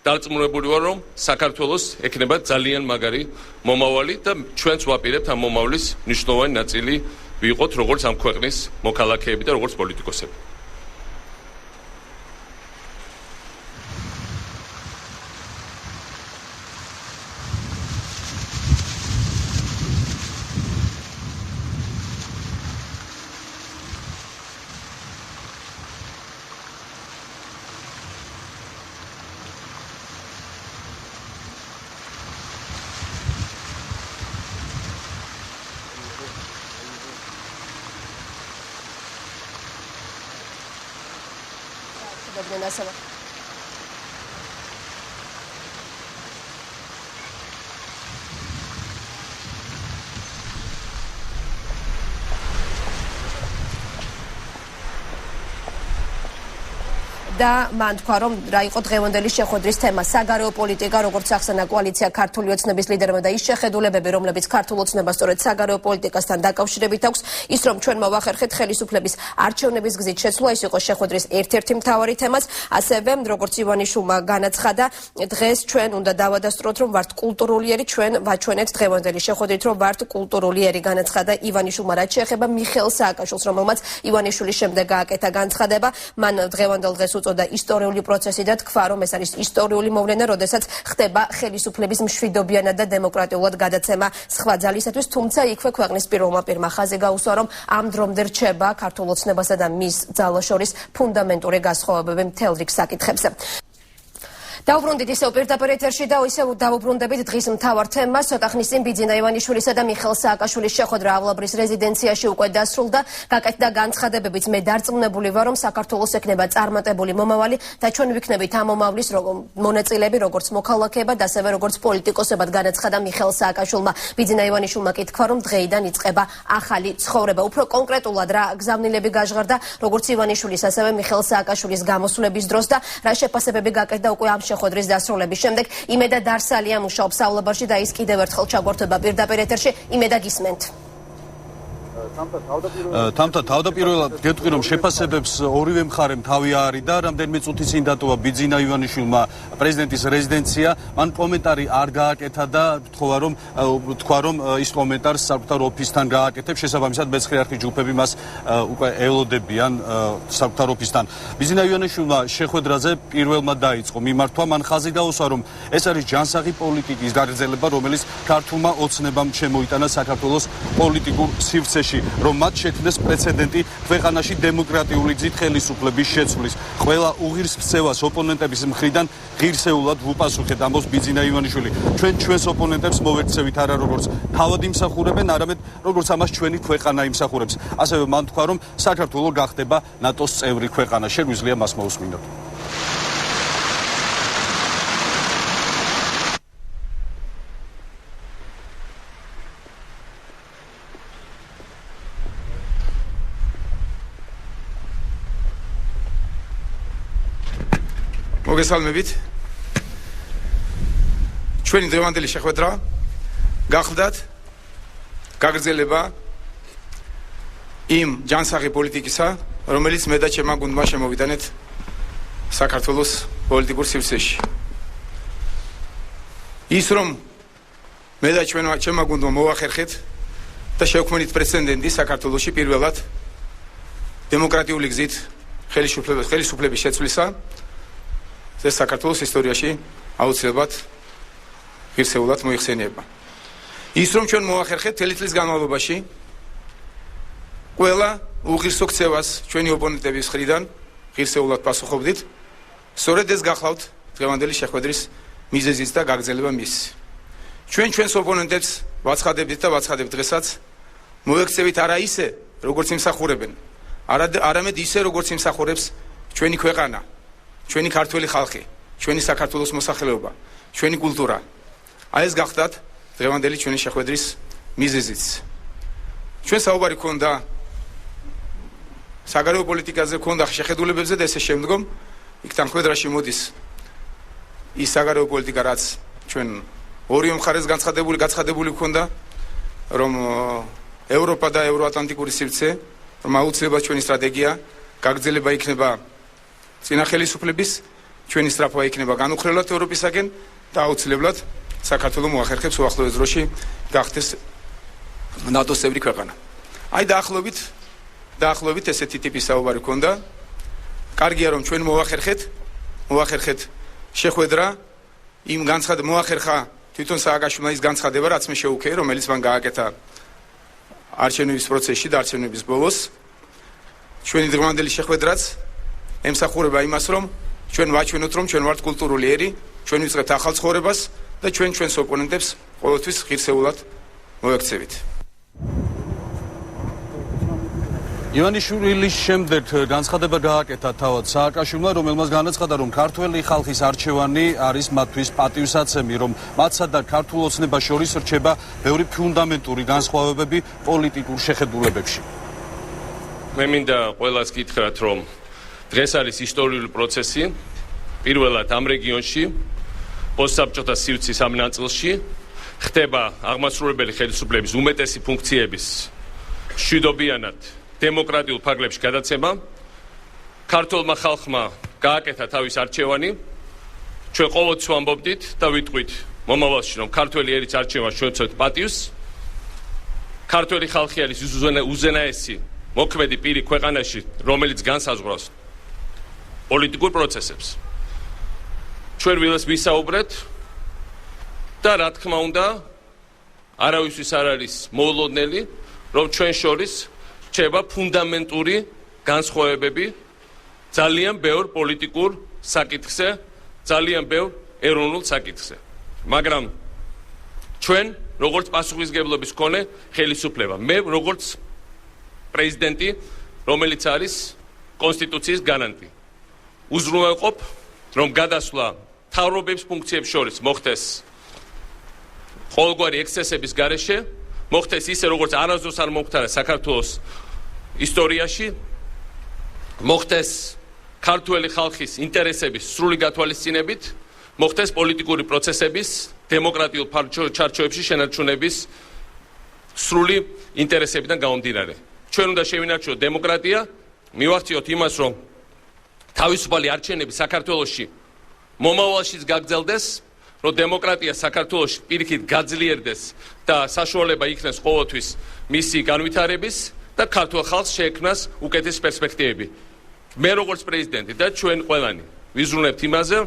დარწმუნებული ვარ რომ საქართველოს ექნება ძალიან მაგარი მომავალი და ჩვენც ვაპირებთ ამ მომავლის მნიშვნელოვანი ნაწილი ვიყოთ როგორც ამ ქვეყნის მოქალაქეები და როგორც პოლიტიკოსები და მან თქვა რომ რა იყო დღევანდელი შეხვედრის თემა საგარეო პოლიტიკა როგორც ახსნა კოალიცია ქართული ოცნების ლიდერმა და ის შეხედულებები რომლებიც ქართულ ოცნებას სწორედ საგარეო პოლიტიკასთან დაკავშირებით აქვს ის რომ ჩვენ მოვახერხეთ ხელისუფლების არჩევნების გზით შეცვლა ის იყო შეხვედრის ერთ-ერთი მთავარი თემაც ასევე როგორც ივანიშვილმა განაცხადა დღეს ჩვენ უნდა დავადასტუროთ რომ ვართ კულტურულიერი ჩვენ ვაჩვენეთ დღევანდელი შეხვედრით რომ ვართ კულტურულიერი განაცხადა ივანიშვილმა რაც შეეხება მიხეილ სააკაშვილს რომელმაც ივანიშვილის შემდეგ გააკეთა განცხადება მან დღევანდელ დღეს და ისტორიული პროცესი და თქვა რომ ეს არის ისტორიული მოვლენა, როდესაც ხდება ხელისუფლების მშვიდობიანად და დემოკრატიულად გადაცემა სხვა ძალისათვის, თუმცა იქვე ქვეყნის პირველმა პირმა ხაზი გაუსვა, რომ ამ დრომდე რჩება ქართულ ოცნებასა და მის ძალას შორის ფუნდამენტური განსხვავებები მთელ რიგ საკითხებზე. დავუბრუნდით ისევ პირდაპირ ეთერში და ისევ დავუბრუნდებით დღის მთავარ თემას. ცოტა ხნის წინ ბიძინა ივანიშვილისა და მიხეილ სააკაშვილის შეხვედრა ავლაბრის რეზიდენციაში უკვე დასრულდა. გაკეთდა განცხადებებით მე დარწმუნებული ვარ რომ საქართველოს ექნება წარმატებული მომავალი და ჩვენ ვიქნებით ამ მომავლის მონაწილეები როგორც მოქალაქეებად ასევე როგორც პოლიტიკოსებად განაცხადა მიხეილ სააკაშვილმა. ბიძინა ივანიშვილმა კი თქვა რომ დღეიდან იწყება ახალი ცხოვრება. უფრო კონკრეტულად რა გზავნილები გაჟღერდა როგორც ივანიშვილის ასევე მიხეილ სააკაშვილის გამოსვლების დროს და რა შეფასებები გაკეთდა უკვე ამ შეხვედრის დასრულების შემდეგ იმედა დარსალია მუშაობს ავლაბარში და ის კიდევ ერთხელ ჩაგვართვება პირდაპირ ეთერში იმედა გისმენთ თამთა თავდაპირველად გეტყვი რომ შეფასებებს ორივე მხარემ თავი აარიდა რამდენიმე წუთის წინ დატოვა ბიძინა ივანიშვილმა პრეზიდენტის რეზიდენცია მან კომენტარი არ გააკეთა და თქვა რომ ის კომენტარს საკუთარ ოფისთან გააკეთებს შესაბამისად მეცხრე არხის ჯგუფები მას უკვე ელოდებიან საკუთარ ოფისთან ბიძინა ივანიშვილმა შეხვედრაზე პირველმა დაიწყო მიმართვა მან ხაზი გაუსვა რომ ეს არის ჯანსაღი პოლიტიკის გაგრძელება რომელიც ქართულმა ოცნებამ შემოიტანა საქართველოს პოლიტიკურ სივრცეში რომ მათ შექმნეს პრეცედენტი ქვეყანაში დემოკრატიული გზით ხელისუფლების შეცვლის. ყველა უღირს ქცევას ოპონენტების მხრიდან ღირსეულად ვუპასუხეთ ამბობს ბიძინა ივანიშვილი. ჩვენს ოპონენტებს მოვექცევით არა როგორც თავად იმსახურებენ, არამედ როგორც ამას ჩვენი ქვეყანა იმსახურებს. ასევე მან თქვა რომ საქართველო გახდება ნატოს წევრი ქვეყანა. შეგვიძლია მას მოусმინოთ. მოგესალმებით. ჩვენი დღევანდელი შეხვედრა გახლდათ გაგრძელება იმ ჯანსაღი პოლიტიკისა, რომელიც მე და ჩემმა გუნდმა შემოვიტანეთ საქართველოს პოლიტიკურ სივრცეში. ის რომ მე და ჩემმა გუნდმა მოვახერხეთ და შევქმნით პრეცედენტი საქართველოში პირველად დემოკრატიული გზით ხელისუფლების შეცვლისა ეს საქართველოს ისტორიაში აუცილებლად ღირსეულად მოიხსენიება. ის რომ ჩვენ მოვახერხეთ მთელი წლის განმავლობაში ყველა უღირსო ქცევას ჩვენი ოპონენტების მხრიდან ღირსეულად პასუხობდით, სწორედ ეს გახლავთ დღევანდელი შეხვედრის მიზეზიც და გაგრძელება მის. ჩვენს ოპონენტებს ვაცხადებთ და ვაცხადებთ დღესაც მოექცევით არა ისე, როგორც იმსახურებენ, არამედ ისე, როგორც იმსახურებს ჩვენი ქვეყანა, ჩვენი ქართველი ხალხი, ჩვენი საქართველოს მოსახლეობა, ჩვენი კულტურა. აი ეს გახდათ დღევანდელი ჩვენი შეხვედრის მიზეზიც. ჩვენ საუბარი ქონდა საგარეო პოლიტიკაზე, ქონდა შეხედულებებზე და ესე შემდგომ იქ თანხმედრაში მოდის ის საგარეო პოლიტიკა, რაც ჩვენ ორივე მხარეს გაცხადებული ქონდა, რომ ევროპა და ევროატლანტიკური სივრცე, რომ აუცილებლად ჩვენი სტრატეგია გაგრძელება იქნება წინა ხელისუფლების, ჩვენი სწრაფვა იქნება განუხრელად ევროპისაკენ და აუცილებლად საქართველოს მოახერხებს უახლოეს დროში გახდეს ნატოს წევრი ქვეყანა. აი დაახლოებით ესეთი ტიპის საუბარი ქონდა. კარგია რომ ჩვენ მოახერხეთ შეხვედრა იმ მოახერხა თვითონ სააკაშვილმა ის განცხადება, რაც მე შეუქეი, რომელიც მან გააკეთა არჩევნების პროცესში და არჩევნების ბოლოს. ჩვენი დღევანდელი შეხვედრაც ემსახურება იმას, რომ ჩვენ ვაჩვენოთ, რომ ჩვენ ვართ კულტურული ერი, ჩვენ ვიწყებთ ახალ ცხოვრებას და ჩვენს ოპონენტებს ყოველთვის ღირსეულად მოექცევით. ივანიშვილის შემდეგ განცხადება გააკეთა თავად სააკაშვილმა, რომელმაც განაცხადა, რომ ქართველი ხალხის არჩევანი არის მათთვის პატივსაცემი, რომ მათსა და ქართულ ოცნებას შორის რჩება ბევრი ფუნდამენტური განსხვავებები პოლიტიკურ შეხედულებებში. მე მინდა ყველას გითხრათ, რომ დღეს არის ისტორიული პროცესი. პირველად ამ რეგიონში, პოსტსაბჭოთა სივრცის ამ ნაწილში ხდება აღმასრულებელი ხელისუფლების უმეტესი ფუნქციების მშვიდობიანად დემოკრატიულ ფარგლებში გადაცემა. ქართულმა ხალხმა გააკეთა თავის არჩევანი. ჩვენ ყოველთვის ვამბობდით და ვიტყვით მომავალში, რომ ქართველი ერის არჩევას ჩვენ ვცეთ პატივს. ქართველი ხალხი არის უზენაესი მოქმედი პირი ქვეყანაში, რომელიც განსაზღვრავს პოლიტიკურ პროცესებს. ჩვენ ვილას ვისაუბრეთ და რა თქმა უნდა, არავისთვის არ არის მოულოდნელი, რომ ჩვენ შორის რჩება ფუნდამენტური განსხვავებები ძალიან ბევრ პოლიტიკურ საკითხზე, ძალიან ბევრ ეროვნულ საკითხზე. მაგრამ ჩვენ როგორც პასუხისმგებლობის მქონე ხელისუფლება, მე როგორც პრეზიდენტი, რომელიც არის კონსტიტუციის გარანტი, უზრუნველყოფ, რომ გადასვლა მთავრობების ფუნქციებს შორის მოხდეს ყოველგვარი ექსცესების გარეშე, მოხდეს ისე, როგორც არასდროს არ მომხდარა საქართველოს ისტორიაში, მოხდეს ქართველი ხალხის ინტერესების სრული გათვალისწინებით, მოხდეს პოლიტიკური პროცესების დემოკრატიულ ჩარჩოებში შენარჩუნების სრული ინტერესებიდან გამომდინარე. ჩვენ უნდა შევინარჩუნოთ დემოკრატია, მივახციოთ იმას, რომ თავისუფალი არჩევნები საქართველოში მომავალშიც გაგრძელდეს, რომ დემოკრატია საქართველოში პირიქით გაძლიერდეს და საშუალება იქნეს ყოველთვის მისი განვითარების და ქართულ ხალხს შეექმნას უკეთესი პერსპექტივები. მე როგორც პრეზიდენტი და ჩვენ ყველანი ვიზრუნებთ იმაზე,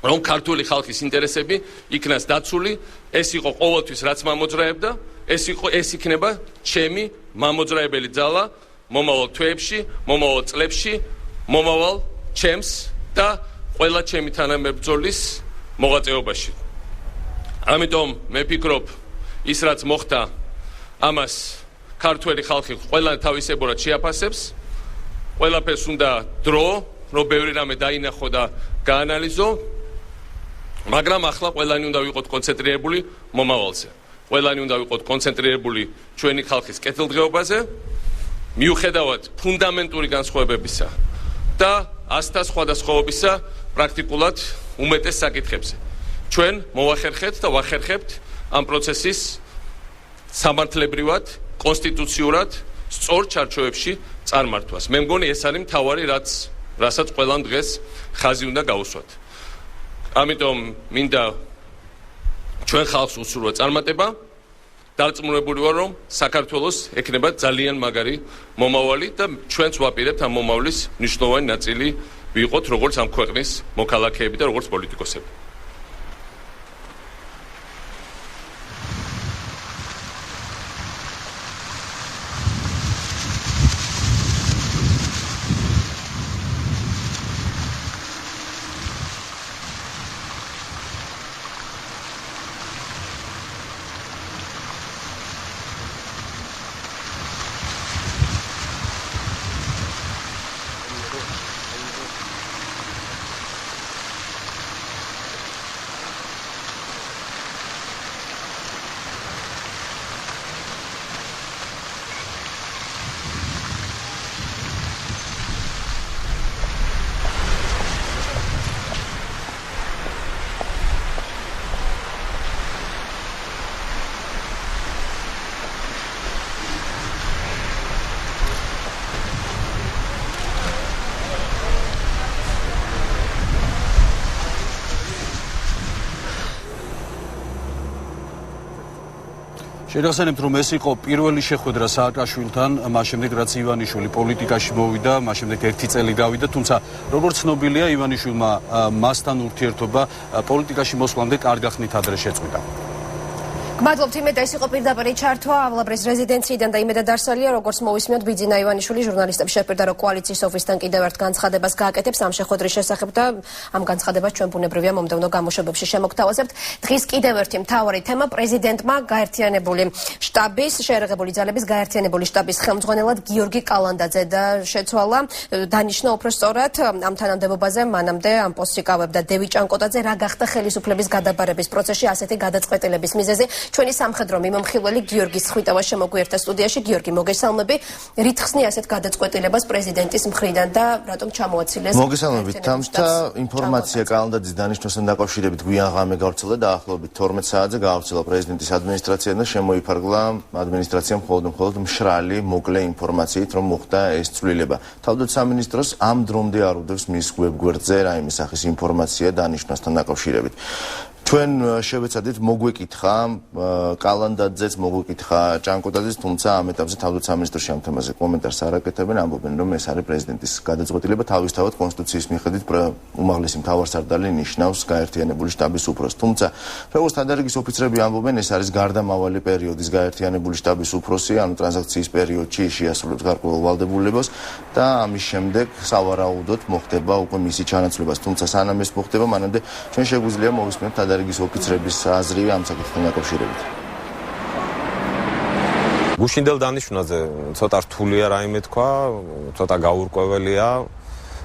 რომ ქართული ხალხის ინტერესები იქნას დაცული, ეს იყო ყოველთვის რაც მამოძრავებდა, ეს იქნება ჩემი მამოძრავებელი ძალა მომავალ თვეებში, მომავალ წლებში, მომავალ ჩემს და ყველა ჩემი თანამებრძოლის მოღვაწეობაში. ამიტომ მე ვფიქრობ, ის რაც მოხდა, ამას ქართველი ხალხი ყველანი თავისებურად შეაფასებს. ყველაფერს უნდა დრო, რომ ბევრი რამე დაინახო და გაანალიზო, მაგრამ ახლა ყველანი უნდა ვიყოთ კონცენტრირებული მომავალზე. ყველანი უნდა ვიყოთ კონცენტრირებული ჩვენი ხალხის კეთილდღეობაზე, მიუხედავად ფუნდამენტური განსხვავებებისა და ასთა სხვადასხვაობისა პრაქტიკულად უმეტეს საკითხებზე. ჩვენ მოვახერხეთ და ვახერხებთ ამ პროცესის სამართლებრივად, კონსტიტუციურად სწორ ჩარჩოებში წარმართვას. მე მგონი ეს არის მთავარი, რასაც ყველამ დღეს ხაზი უნდა გაუსვათ. ამიტომ მინდა ჩვენ ხალხს უსურვა წარმატება. დარწმუნებული ვარ, რომ საქართველოს ექნება ძალიან მაგარი მომავალი და ჩვენც ვაპირებთ ამ მომავლის მნიშვნელოვანი ნაწილი ვიყოთ როგორც ამ ქვეყნის მოქალაქეები და როგორც პოლიტიკოსები. შეგახსენებთ, რომ ეს იყო პირველი შეხვედრა სააკაშვილთან, მას შემდეგ რაც ივანიშვილი პოლიტიკაში მოვიდა, მას შემდეგ 1 წელი გავიდა, თუმცა როგორც ცნობილია, ივანიშვილმა მასთან ურთიერთობა პოლიტიკაში მოსვლამდე კარგ ახნით ადრე შეწყვიტა. გმადლობთ, იმედ ეს იყო პირდაპირი ჩართვა ავლაბრის რეზიდენციიდან და იმედად არსალია, როგორც მოვისმინოთ, ბიძინა ივანიშვილი ჟურნალისტებს შეპირდა, რომ კოალიციის ოფისთან კიდევ ერთ განცხადებას გააკეთებს ამ შეხვედრის შესახებ და ამ განცხადებას ჩვენ ბუნებრივია მომდევნო გამოშვებებში შემოგთავაზებთ. დღის კიდევ ერთი მთავარი თემა პრეზიდენტმა გაერთიანებული შტაბის, შეერაღებული ძალების გაერთიანებული შტაბის ხელმძღვანელად გიორგი კალანდაძე და შეცვალა. დანიშნა უფრო სწორად ამ თანამდებობაზე მანამდე ამ პოსტს იკავებდა დევი ჭანკოტაძე, რა გახდა ხელისუფლების გადაბარების პროცესში ასეთი გადაწყვეტილების მიზეზი. ჩვენი სამხედრო მიმომხილველი გიორგი სხვითავა შემოგვიერთდა სტუდიაში. გიორგი, მოგესალმები. რით ხსნი ასეთ გადაწყვეტილებას პრეზიდენტის მხრიდან და რატომ ჩამოაცილეს? მოგესალმებით. თამთა ინფორმაცია კალანდაძის დანიშნვასთან დაკავშირებით გვიან ღამე გავრცელდა და ახლობით 12 საათზე გავრცელა პრეზიდენტის ადმინისტრაციიდან და შემოიფარგლა ადმინისტრაციამ მხოლოდ მშრალი მოკლე ინფორმაციით, რომ მოხდა ეს ცვლილება. თავდაცვის სამინისტროს ამ დრომდე არ უდევს მის ვებგვერდზე რაიმე სახის ინფორმაცია დანიშნვასთან დაკავშირებით. ჩვენ შევეცადეთ მოგვეკითხა კალანდაძეც, მოგვეკითხა ჭანკოტაძეც, თუმცა ამ ეტაპზე თავდაცვის სამინისტროში ამ თემაზე კომენტარს არ აკეთებენ, ამბობენ, რომ ეს არის პრეზიდენტის გადაწყვეტილება, თავისთავად კონსტიტუციის მიხედვით უმაღლესი მთავარსარდალი ნიშნავს გაერთიანებული შტაბის უფროსს. თუმცა, როგორც თანდარიგის ოფიცრები ამბობენ, ეს არის გარდამავალი პერიოდის გაერთიანებული შტაბის უფროსი, ანუ ტრანზაქციის პერიოდში შეასრულებს გარკვეულ ვალდებულებას და ამის შემდეგ სავარაუდოდ მოხდება უკვე მისი ჩანაცვლებას. თუმცა სანამ ეს მოხდება, მანამდე ჩვენ შეგვიძლია მოვისმენთ რეგის ოფიცრების აზრი ამ საკითხთან დაკავშირებით. გუშინდელ დანიშვნაზე ცოტა რთულია რაიმე თქვა, ცოტა გაურკვეველია,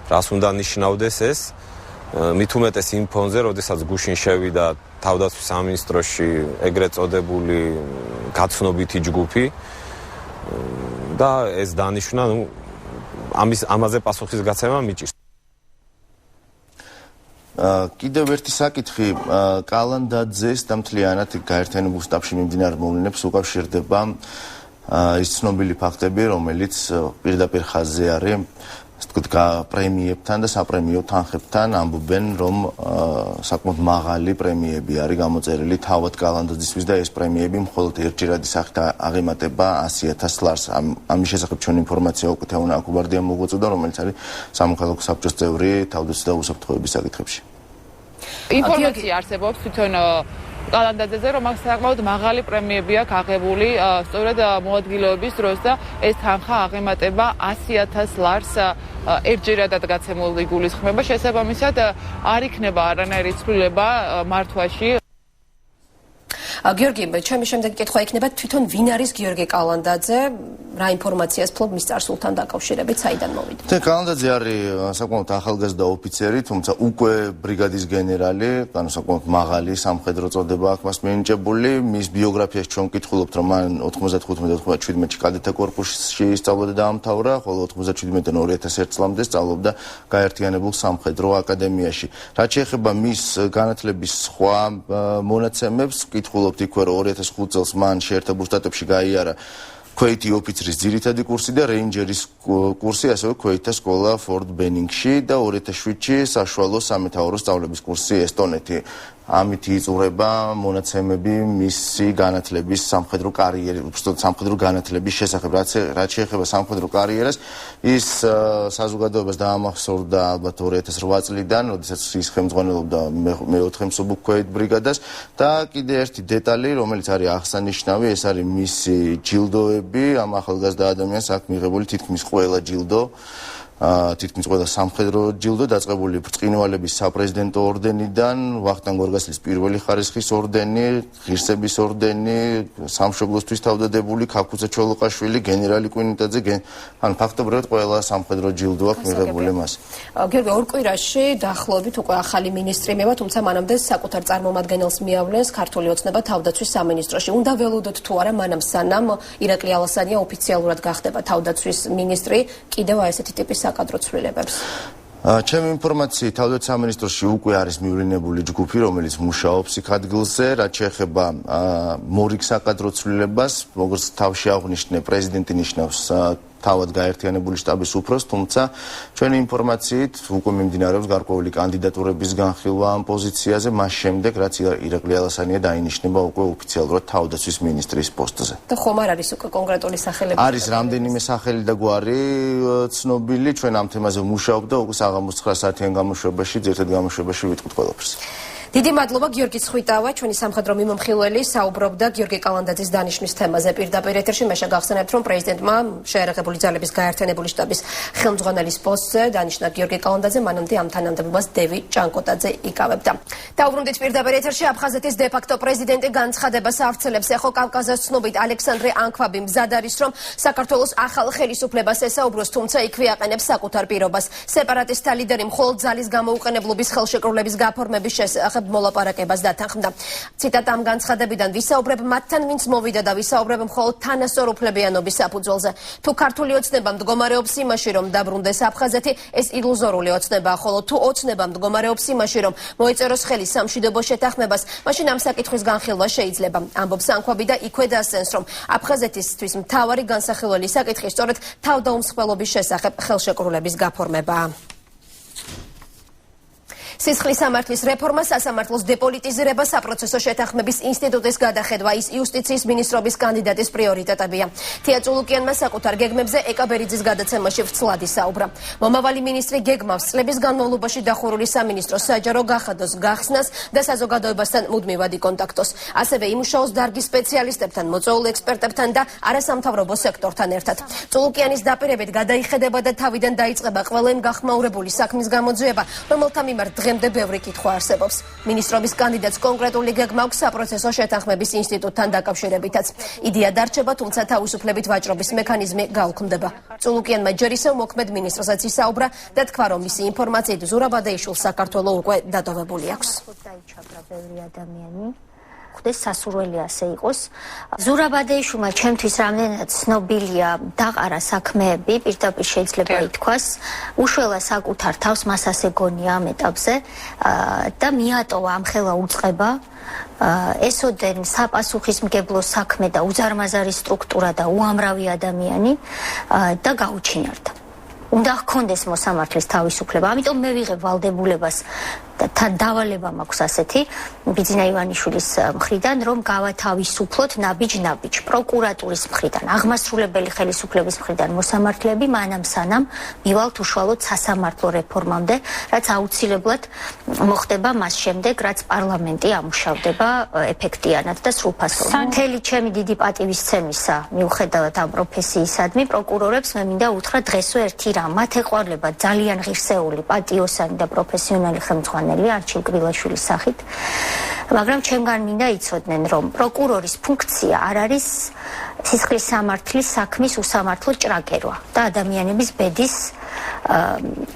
რას უნდა ნიშნავდეს ეს. მით უმეტეს იმ ფონზე, როდესაც გუშინ შევიდა თავდაცვის სამინისტროში ეგრეთ წოდებული გაცნობითი ჯგუფი და ეს დანიშვნა, ამაზე პასუხისგაცემა მიჭირს. კიდევ ერთი საკითხი კალანდაძეს და მთლიანად გაერთიანებულ შტაბში მიმდინარე მოვლენებს უკავშირდება ის ცნობილი ფაქტები, რომელიც პირდაპირ ხაზზე არის, ასე ვთქვათ, პრემიებთან და საპრემიო თანხებთან. ამბობენ, რომ საკმაოდ მაღალი პრემიები არის გამოწერილი თავად კალანდაძისთვის და ეს პრემიები მხოლოდ ერთჯერადი სახით აღემატება 100,000 ლარს. ამის შესახებ ჩვენ ინფორმაცია უკვე თეონა აკუბარდიამ მოგვაწოდა, რომელიც არის სამოქალაქო საბჭოს წევრი თავდაცვის და უსაფრთხოების საკითხებში. ინფორმაცია არსებობს თვითონ კალანდაძეზე, რომ საკმაოდ მაღალი პრემიები აქვს აღებული სწორედ მოადგილეობის დროს და ეს თანხა აღემატება 100,000 ლარს ერთჯერადად გაცემული გულისხმება. შესაბამისად არ იქნება არანაირი ცვლილება მართვაში. გიორგი, ჩემი შემდეგი კითხვა იქნება თვითონ ვინ არის გიორგი კალანდაძე, რა ინფორმაციას ფლობ მის წარსულთან დაკავშირებით, საიდან მოვიდა? კალანდაძე არის საკმაოდ ახალგაზრდა ოფიცერი, თუმცა უკვე ბრიგადის გენერალი, ანუ საკმაოდ მაღალი სამხედრო წოდება აქვს მას მინიჭებული. მის ბიოგრაფიაში ჩვენ ვკითხულობთ, რომ მან 95-97-ში კადეტთა კორპუსში სწავლობდა და დაამთავრა, ხოლო 97-დან 2001 წლამდე სწავლობდა გაერთიანებულ სამხედრო აკადემიაში. რაც შეეხება მის განათლების სხვა მონაცემებს, ვკითხულობთ იქვე, რომ 2005 წელს მან შეერთებულ შტატებში გაიარა ქვეითი ოფიცრის ძირითადი კურსი და რეინჯერის კურსი, ასევე ქვეითთა სკოლა ფორტ ბენინგში და 2007-ში საშუალო სამეთაურო სწავლების კურსი ესტონეთი. ამით იწურება მონაცემები მისი განათლების სამხედრო კარიერის, უბრალოდ სამხედრო განათლების შესახებ. რაც შეეხება სამხედრო კარიერას, ის საზოგადოებას დაამახსოვრდა ალბათ 2008 წლიდან, როდესაც ის ხელმძღვანელობდა მეოთხე მსუბუქ ქვეით ბრიგადას და კიდე ერთი დეტალი, რომელიც არის აღსანიშნავი, ეს არის მისი ჯილდოები. ამ ახალგაზრდა ადამიანს აქვს მიღებული თითქმის ყველა ჯილდო. თითქმის ყველა სამხედრო ჯილდო დაწყებული ბრწყინვალების საპრეზიდენტო ორდენიდან, ვახტანგ გორგასლის პირველი ხარისხის ორდენი, ღირსების ორდენი, სამშობლოსთვის თავდადებული ქაქუცა ჩოლოყაშვილი, გენერალი კვინიტაძე, ან ფაქტობრივად ყველა სამხედრო ჯილდო აქვს მიღებული მას. გიორგი, ორ კვირაში დაახლოებით უკვე ახალი მინისტრი მევა, თუმცა მანამდე საკუთარ წარმომადგენელს მიავლენს ქართული ოცნება თავდაცვის სამინისტროში. უნდა ველოდოთ თუ არა მანამ სანამ ირაკლი ალასანია ოფიციალურად გახდება თავდაცვის მინისტრი, კიდევ ესეთი ტიპის საკადრო ცვლილებებს. ჩემი ინფორმაციით თავდაცვის სამინისტროში უკვე არის მივლინებული ჯგუფი, რომელიც მუშაობს იქ ადგილზე, რაც შეეხება მორიგ საკადრო ცვლილებას, როგორც თავში აღნიშნე პრეზიდენტი ნიშნავს თავად გაერთიანებული შტაბის უფროს, თუმცა ჩვენი ინფორმაციით უკვე მიმდინარეობს გარკვეული კანდიდატურების განხილვა ამ პოზიციაზე, მას შემდეგ რაც ირაკლი ალასანია დაინიშნება უკვე ოფიციალურად თავდაცვის მინისტრის პოსტზე. და ხომ არ არის უკვე კონკრეტული სახელები? არის რამდენიმე სახელი და გვარი ცნობილი, ჩვენ ამ თემაზე ვმუშაობ და უკვე საღამოს 9 საათიან გამოშვებაში, ძირითად გამოშვებაში ვიტყვით ყველაფერს. დიდი მადლობა გიორგი ცხვითავა, ჩვენი სამხედრო მიმომხილველი, საუბრობდა გიორგი კალანდაძის დანიშვნის თემაზე. პირდაპირ ეთერში მე შეგახსენებთ, რომ პრეზიდენტმა შეერაღებული ძალების გაერთიანებული შტაბის ხელმძღვანელის პოსტზე დანიშნა გიორგი კალანდაძე, მანამდე ამ თანამდებობას დევი ჭანკოტაძე იკავებდა. დაუბრუნდით პირდაპირ ეთერში, აფხაზეთის დე-ფაქტო პრეზიდენტი განცხადებას ავრცელებს. ეხო კავკაზას ცნობით ალექსანდრე ანქვაბი მზად არის, რომ საქართველოს ახალ ხელისუფლებას ესაუბროს, თუმცა იქვე აყენებს საკუთარ პირობას. სეპარატისტთა ლიდერი მხოლოდ ძალის გამოუყენებლობის ხელშეკრულების გაფორმების შესახებ მოლაპარაკებას დათანხმდა. ციტატა ამ განცხადებიდან ვისაუბრებ მათთან, ვინც მოვიდა და ვისაუბრებ მხოლოდ თანასწორუფლებიანობის საფუძველზე. თუ ქართული ოცნება მდგომარეობს იმაში, რომ დაბრუნდეს აფხაზეთი, ეს ილუზორული ოცნებაა, ხოლო თუ ოცნება მდგომარეობს იმაში, რომ მოეწეროს ხელი სამშვიდობო შეთანხმებას, მაშინ ამ საკითხის განხილვა შეიძლება. ამბობს ანქვაბი და იქვე დასცენს, რომ აფხაზეთისთვის მთავარი განსახილველი საკითხი სწორედ თავდაუმსხმელობის შესახებ ხელშეკრულების გაფორმებაა. სისხლის სამართლის რეფორმა, სასამართლოს დეპოლიტიზირება, საპროცესო შეთანხმების ინსტიტუტის გადახედვა, ის იუსტიციის მინისტრობის კანდიდატის პრიორიტეტებია. თია წულუკიანმა საკუთარ გეგმებზე ეკაბერიძის გადაცემაში ვრცლად ისაუბრა. მომავალი მინისტრი გეგმავს წლების განმავლობაში დახურული სამინისტროს საჯარო გახადოს გახსნას და საზოგადოებასთან მუდმივად იკონტაქტოს. ასევე იმუშაოს დარგის სპეციალისტებთან, მოწვეულ ექსპერტებთან და არასამთავრობო სექტორთან ერთად. წულუკიანის დაპირებით გადაიხედება და თავიდან დაიწყება ყველემ გახმაურებული საქმის გამოძიება, რომელთა მიმართ დღემდე ბევრი კითხვა არსებობს. მინისტრობის კანდიდატს კონკრეტული გეგმა აქვს საპროცესო შეთანხმების ინსტიტუტთან დაკავშირებითაც. იდეა დარჩება, თუმცა თავისუფლებით ვაჭრობის მექანიზმი გაუქმდება. წულუკიანმა ჯერ ისევ მოქმედ მინისტრსაც ისაუბრა და თქვა, რომ მისი ინფორმაციით ზურაბადეიშვილს საქართველო უკვე დატოვებული აქვს. ხდეს სასურველი ასე იყოს. ზურაბადეიშვილმა ჩემთვის რამდენად ცნობილია დაყარა საქმეები, პირდაპირ შეიძლება ითქვას, უშველა საკუთარ თავს მას ასე გონია ამ ეტაპზე და მიატოვა ამ ხელა უწყება ესოდენ საპასუხისმგებლო საქმე და უზარმაზარი სტრუქტურა და უამრავი ადამიანი და გაუჩინარდა. უნდა ჰქონდეს მოსამართლის თავისუფლება, ამიტომ მე ვიღებ ვალდებულებას და დავალება მაქვს ასეთი ბიძინა ივანიშვილის მხრიდან, რომ გავათავისუფლოთ ნაბიჯ-ნაბიჯ პროკურატურის მხრიდან, აღმასრულებელი ხელისუფლების მხრიდან მოსამართლეები, მანამ სანამ მივალთ უშუალოდ სასამართლო რეფორმამდე, რაც აუცილებლად მოხდება მას შემდეგ, რაც პარლამენტი ამუშავდება ეფექტიანად და სრულფასოვნად. მთელი ჩემი დიდი პატივისცემისა, მიუხედავად ამ პროფესიისადმი, პროკურორებს მე მინდა უთხრა დღესვე ერთი რამ, მათ ეყვარლება ძალიან ღირსეული, პატიოსანი და პროფესიონალი ხელმძღვანელი არჩილ კრილაშვილის სახით, მაგრამ ჩემგან მინდა იცოდნენ, რომ პროკურორის ფუნქცია არ არის სისხლის სამართლის საქმის უსამართლო ჭრაგერვა და ადამიანების ბედის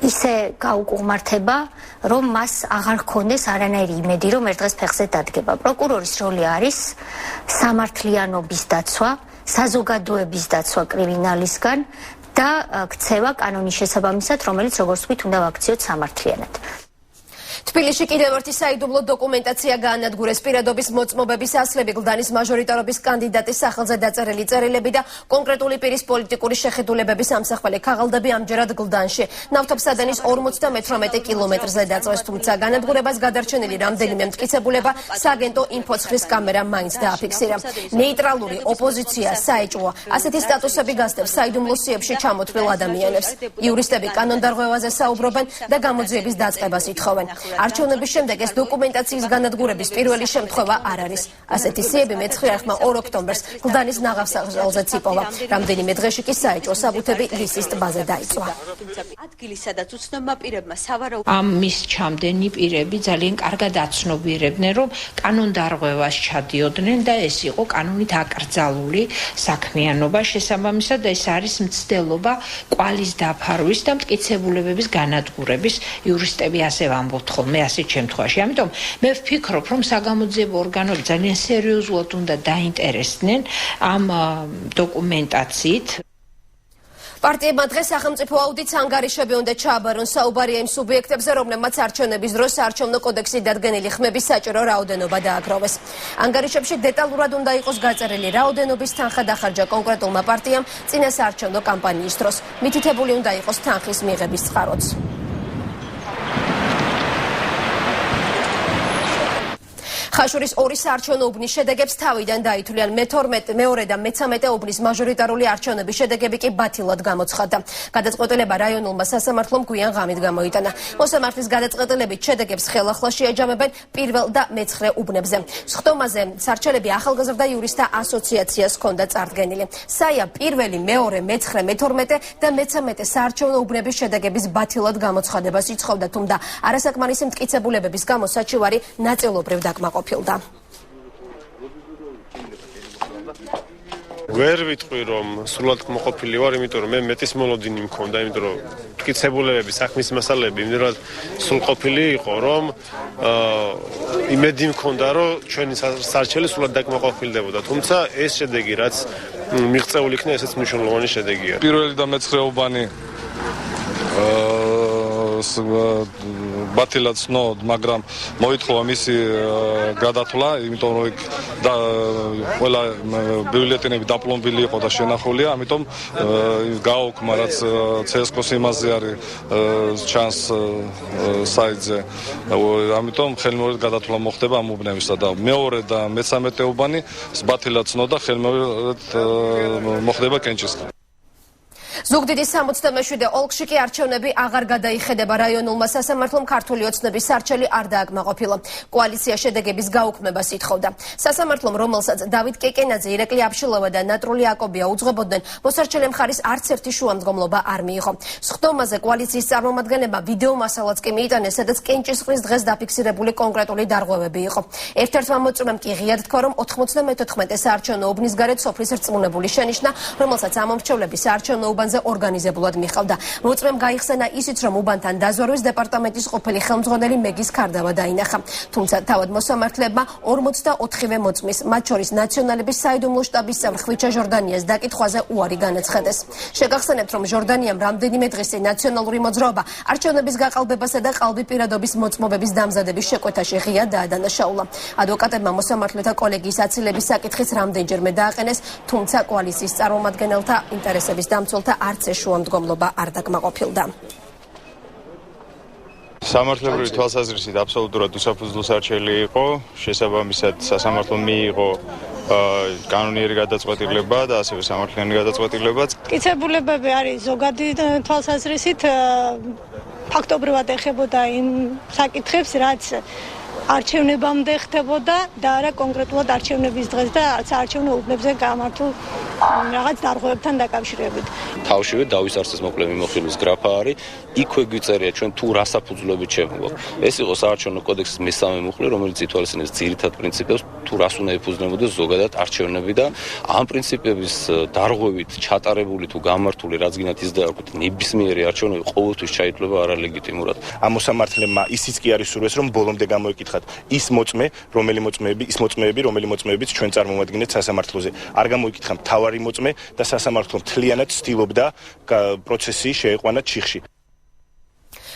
ისე გაუკუღმართება, რომ მას აღარ ჰქონდეს არანაირი იმედი, რომ ერთ დღეს ფეხზე დადგება. პროკურორის როლი არის სამართლიანობის დაცვა, საზოგადოების დაცვა კრიმინალისგან და ქცევა კანონის შესაბამისად, რომელიც როგორც ვთქვით, უნდა ვაქციოთ სამართლიანად. თბილისში კიდევ ერთი საიდუმლო დოკუმენტაცია გაანადგურეს. პირადობის მოწმობების ასლები, გლდანის მაჟორიტარობის კანდიდატის სახელზე დაწერილი წერილები და კონკრეტული პირის პოლიტიკური შეხედულებების ამსახველი ქაღალდები ამჯერად გლდანში ნავთობსადენის 58 კილომეტრზე დაწვეს, თუმცა განადგურებას გადარჩენილი რამდენიმე მტკიცებულება სააგენტო ინფოცხრის კამერამ მაინც დააფიქსირა. ნეიტრალური ოპოზიცია საეჭვოა. ასეთი სტატუსები გასდევს საიდუმლო სიებში ჩამოთვლილ ადამიანებს. იურისტები კანონდარღვევაზე საუბრობენ და გამოძიების დაწყებას ითხოვენ. არჩევნების შემდეგ ეს დოკუმენტაციის განადგურების პირველი შემთხვევა არ არის. ასეთი სიები მე-9 ოქტომბერს გლდანის ნაღავსაღალზეც იპოვა. რამდენიმე დღეში კი საეჭვო საბუთები ლისის ტბაზე დაიწვა. ადგილი, სადაც უცნობმა პირებმა სავარაუდო ამ მის ჩამდენი პირები ძალიან კარგად აცნობიერებდნენ, რომ კანონდარღვევას ჩადიოდნენ და ეს იყო კანონით აკრძალული საქმიანობა. შესაბამისად ეს არის მცდელობა კვალის დაფარვის და მტკიცებულებების განადგურების. იურისტები ასე ვამბობთ ხოლმე ასეთ შემთხვევაში. ამიტომ მე ვფიქრობ, რომ საგამოძიებო ორგანოები ძალიან სერიოზულად უნდა დაინტერესდნენ ამ დოკუმენტაციით. პარტიებმა დღეს სახელმწიფო აუდიტს ანგარიშები უნდა ჩააბარონ საუბარია იმ სუბიექტებზე, რომლებმაც არჩევნების დროს საარჩევნო კოდექსში დადგენილი ხმების საჭირო რაოდენობა დააგროვეს. ანგარიშებში დეტალურად უნდა იყოს გაწერილი რაოდენობის თანხა დახარჯა კონკრეტულმა პარტიამ წინა საარჩევნო კამპანიის დროს. მითითებული უნდა იყოს თანხის მიღების წყაროც. ხაშურის ორი საარჩევნო უბნის შედეგებს თავიდან დაითვლიან მეორე და მე-13 უბნის მაჟორიტარული არჩევნების შედეგები კი ბათილად გამოცხადდა. გადაწყვეტილება რაიონულმა სასამართლომ გვიან ღამით გამოიტანა. მოსამართლის გადაწყვეტილებით შედეგებს ხელახლა შეაჯამებენ პირველ და მე-9 უბნებზე. სხდომაზე სარჩელები ახალგაზრდა იურისტთა ასოციაციას ჰქონდა წარდგენილი. საია პირველი, მეორე, მე-9, მე-12 და მე-13 საარჩევნო უბნების შედეგების ბათილად გამოცხადებას იცხოვდა, თუმცა არასაკმარისი მტკიცებულებების გამო საჩივარი ნაწილობრივ დაკმაყოფილდა. ვერ ვიტყვი რომ სრულად კმაყოფილი ვარ, იმიტომ რომ მე მეტის მოლოდინი მქონდა, იმიტომ რომ მტკიცებულებები, საქმის მასალები იმდენად სრულყოფილი იყო, რომ იმედი მქონდა, რომ ჩვენი სარჩელი სრულად დაკმაყოფილდებოდა. თუმცა ეს შედეგი, რაც მიღწეული იქნა, ესეც მნიშვნელოვანი შედეგია. პირველი და მე-9 უბანი ბათილად ცნოდ, მაგრამ მოითხოვა მისი გადათვლა, იმიტომ რომ ყველა ბიულეტენები დაპლომბილი იყო და შენახულია, ამიტომ გააუქმა, რაც CSKO-ს იმაზე არის ჩანს საიტზე. ამიტომ ხელმეორედ გადათვლა მოხდება ამ უბნებისა და მეორე და მე-13 უბანი ბათილად ცნოდა, ხელმეორედ მოხდება კენჭისყრა. ზუგდიდის 67 ოლქში კი არჩევნები აღარ გადაიხედება. რაიონულმა სასამართლომ ქართული ოცნების სარჩელი არ დააკმაყოფილა. კოალიცია შედეგების გაუქმებას ითხოვდა. სასამართლომ, რომელსაც დავით კეკენაძე, ირაკლი აბშილოვა და ნატრული აკობია უძღვებოდნენ, მოსარჩელე მხარის არც ერთი შუამდგომლობა არ მიიღო. სხდომაზე კოალიციის წარმომადგენლებმა ვიდეო მასალაც კი მიიტანეს, სადაც კენჭისყრის დღეს დაფიქსირებული კონკრეტული დარღვევები იყო. ერთ-ერთმა მოწმემ კი ღიად თქვა, რომ 94 საარჩევნო უბნის გარეთ სოფლის რწმუნებული შენიშნა, რომელსაც ამომრჩევლები საარჩევნო უბანზე ორგანიზებულად მიხავდა. მოწმემ გაიხსენა ისიც, რომ უბანთან დაზვერვის დეპარტამენტის ყოფილი ხელმძღვანელი მეგის კარდავა დაინახა. თუმცა თავად მოსამართლებმა 44-ვე მოწმის, მათ შორის ნაციონალების საიდუმლო შტაბის წევრ ხვიჩა ჟორდანიას დაკითხვაზე უარი განაცხადეს. შეგახსენებთ, რომ ჟორდანიამ რამდენიმე დღის წინ ნაციონალური მოძრაობა არჩევნების გაყალბებასა და ყალბი პირადობის მოწმობების დამზადების შეკვეთაში ღიად დაადანაშაულა. ადვოკატებმა მოსამართლეთა კოლეგიის აცილების საკითხიც რამდენჯერმე დააყენეს, თუმცა კოალიციის წარმომადგენელთა ინტერესების დამცველთა არც ეს შუამდგომლობა არ დაკმაყოფილდა. სამართლებრივი თვალსაზრისით აბსოლუტურად უსაფუძვლო სარჩელი იყო, შესაბამისად სასამართლომ მიიღო კანონიერი გადაწყვეტილება და ასევე სამართლიანი გადაწყვეტილებაც. მტკიცებულებები არის ზოგადი თვალსაზრისით ფაქტობრივად ეხებოდა იმ საკითხებს, რაც არჩევნებამდე ხდებოდა და არა კონკრეტულად არჩევნების დღეს და საარჩევნო უბნებზე გამართულ რაღაც დარღვევებთან დაკავშირებით. თავშივე დავის არცეს მოკლე მიმოხილვის გრაფა არის, იქვე გვიწერია ჩვენ თუ რა საფუძვლებით შევმოგვაქვს. ეს იყო საარჩევნო კოდექსის მე-3 მუხლი, რომელიც ითვალისწინებს ძირითად პრინციპებს, თუ რას უნდა ეფუძნებოდეს ზოგადად არჩევნები და ამ პრინციპების დარღვევით ჩატარებული თუ გამართული რაც გინდათ ის დააკვირდით, ნებისმიერი არჩევნები ყოველთვის ჩაითვლება არალეგიტიმურად. ამ მოსამართლეებმა ისიც კი არის სურვეს, რომ ბოლომდე გამოეკითხათ ის მოწმეები, რომელი მოწმეებიც ჩვენ წარმოვადგენთ სასამართლოზე. არ გამოიკითხა მთავარი მოწმე და სასამართლო მთლიანად ცდილობდა პროცესი შეეყვანა ჩიხში.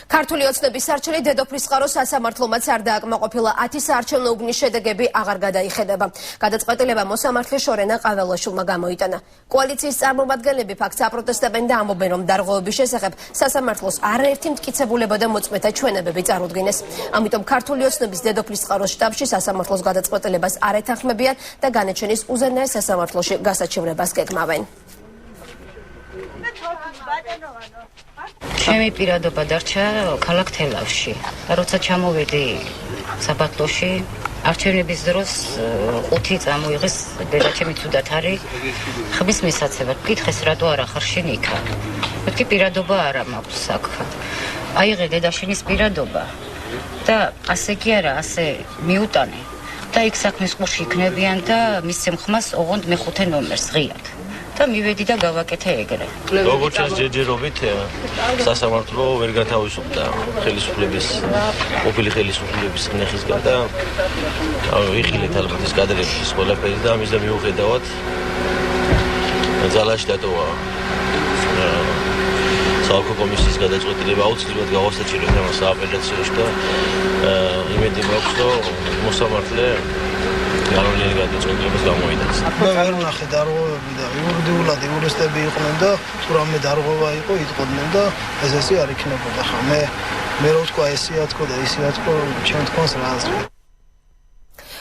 ქართული ოცნების სარჩელი დედოფლისწყაროს სასამართლომაც არ დააკმაყოფილა. 10 საარჩევნო უბნის შედეგები აღარ გადაიხედება. გადაწყვეტილება მოსამართლის შორენა ყაველაშვილმა გამოიტანა. კოალიციის წარმომადგენლები ფაქტს აპროტესტებენ და ამბობენ, რომ დარღვევების შესახებ სასამართლოს არაერთი მტკიცებულება და მოწმეთა ჩვენებები წარუდგინეს. ამიტომ ქართული ოცნების დედოფლისწყაროს შტაბში სასამართლოს გადაწყვეტილებას არ ეთანხმებიან და განაჩენის უზენაეს სასამართლოში გასაჩივრებას გეგმავენ. ჩემი პირადობა დარჩა ქალაქ თელავში. როცა ჩამოვედი საბათლოში, არჩევნების დროს 5 წამოიღეს დედაჩემი თუდად არის ხმის მისაცემად. მკითხეს რატო არ ახარ შენ იქა? მეთქი პირადობა არა მაქვს აქ. აიღე დედაშენის პირადობა და ასე კი არა, ასე მიუტანე და იქ საქმის ყურში იქნებიან და მისცემ ხმას ოღონდ მე-5 ნომერს ღიად. და მივედი და გავაკეთე ეგრე. როგორც ჩანს ჯერჯერობით სასამართლო ვერ გათავისუფლდა ყოფილი ხელისუფლების ხნეხისგან და ვიხილეთ ალბათ ეს გადაღების ყველაფერი და ამის და მიუხედავად ძალაში დატოვა საოლქო კომისიის გადაწყვეტილება აუცილებლად გავასაჭიროთ ამას სააპელაციოში და იმედი მაქვს, რომ მოსამართლე განვლილი გადაწყვეტილებას გამოიტანს. მე ვერ ვნახე დარღვევები და იურიდიულად იურისტები იყვნენ და თუ რამე დარღვევა იყო იტყოდნენ და ესე არ იქნებოდა ხა მე რო თქვა ესეა თქო და ისეა თქო ჩემ თქმას რა აზრი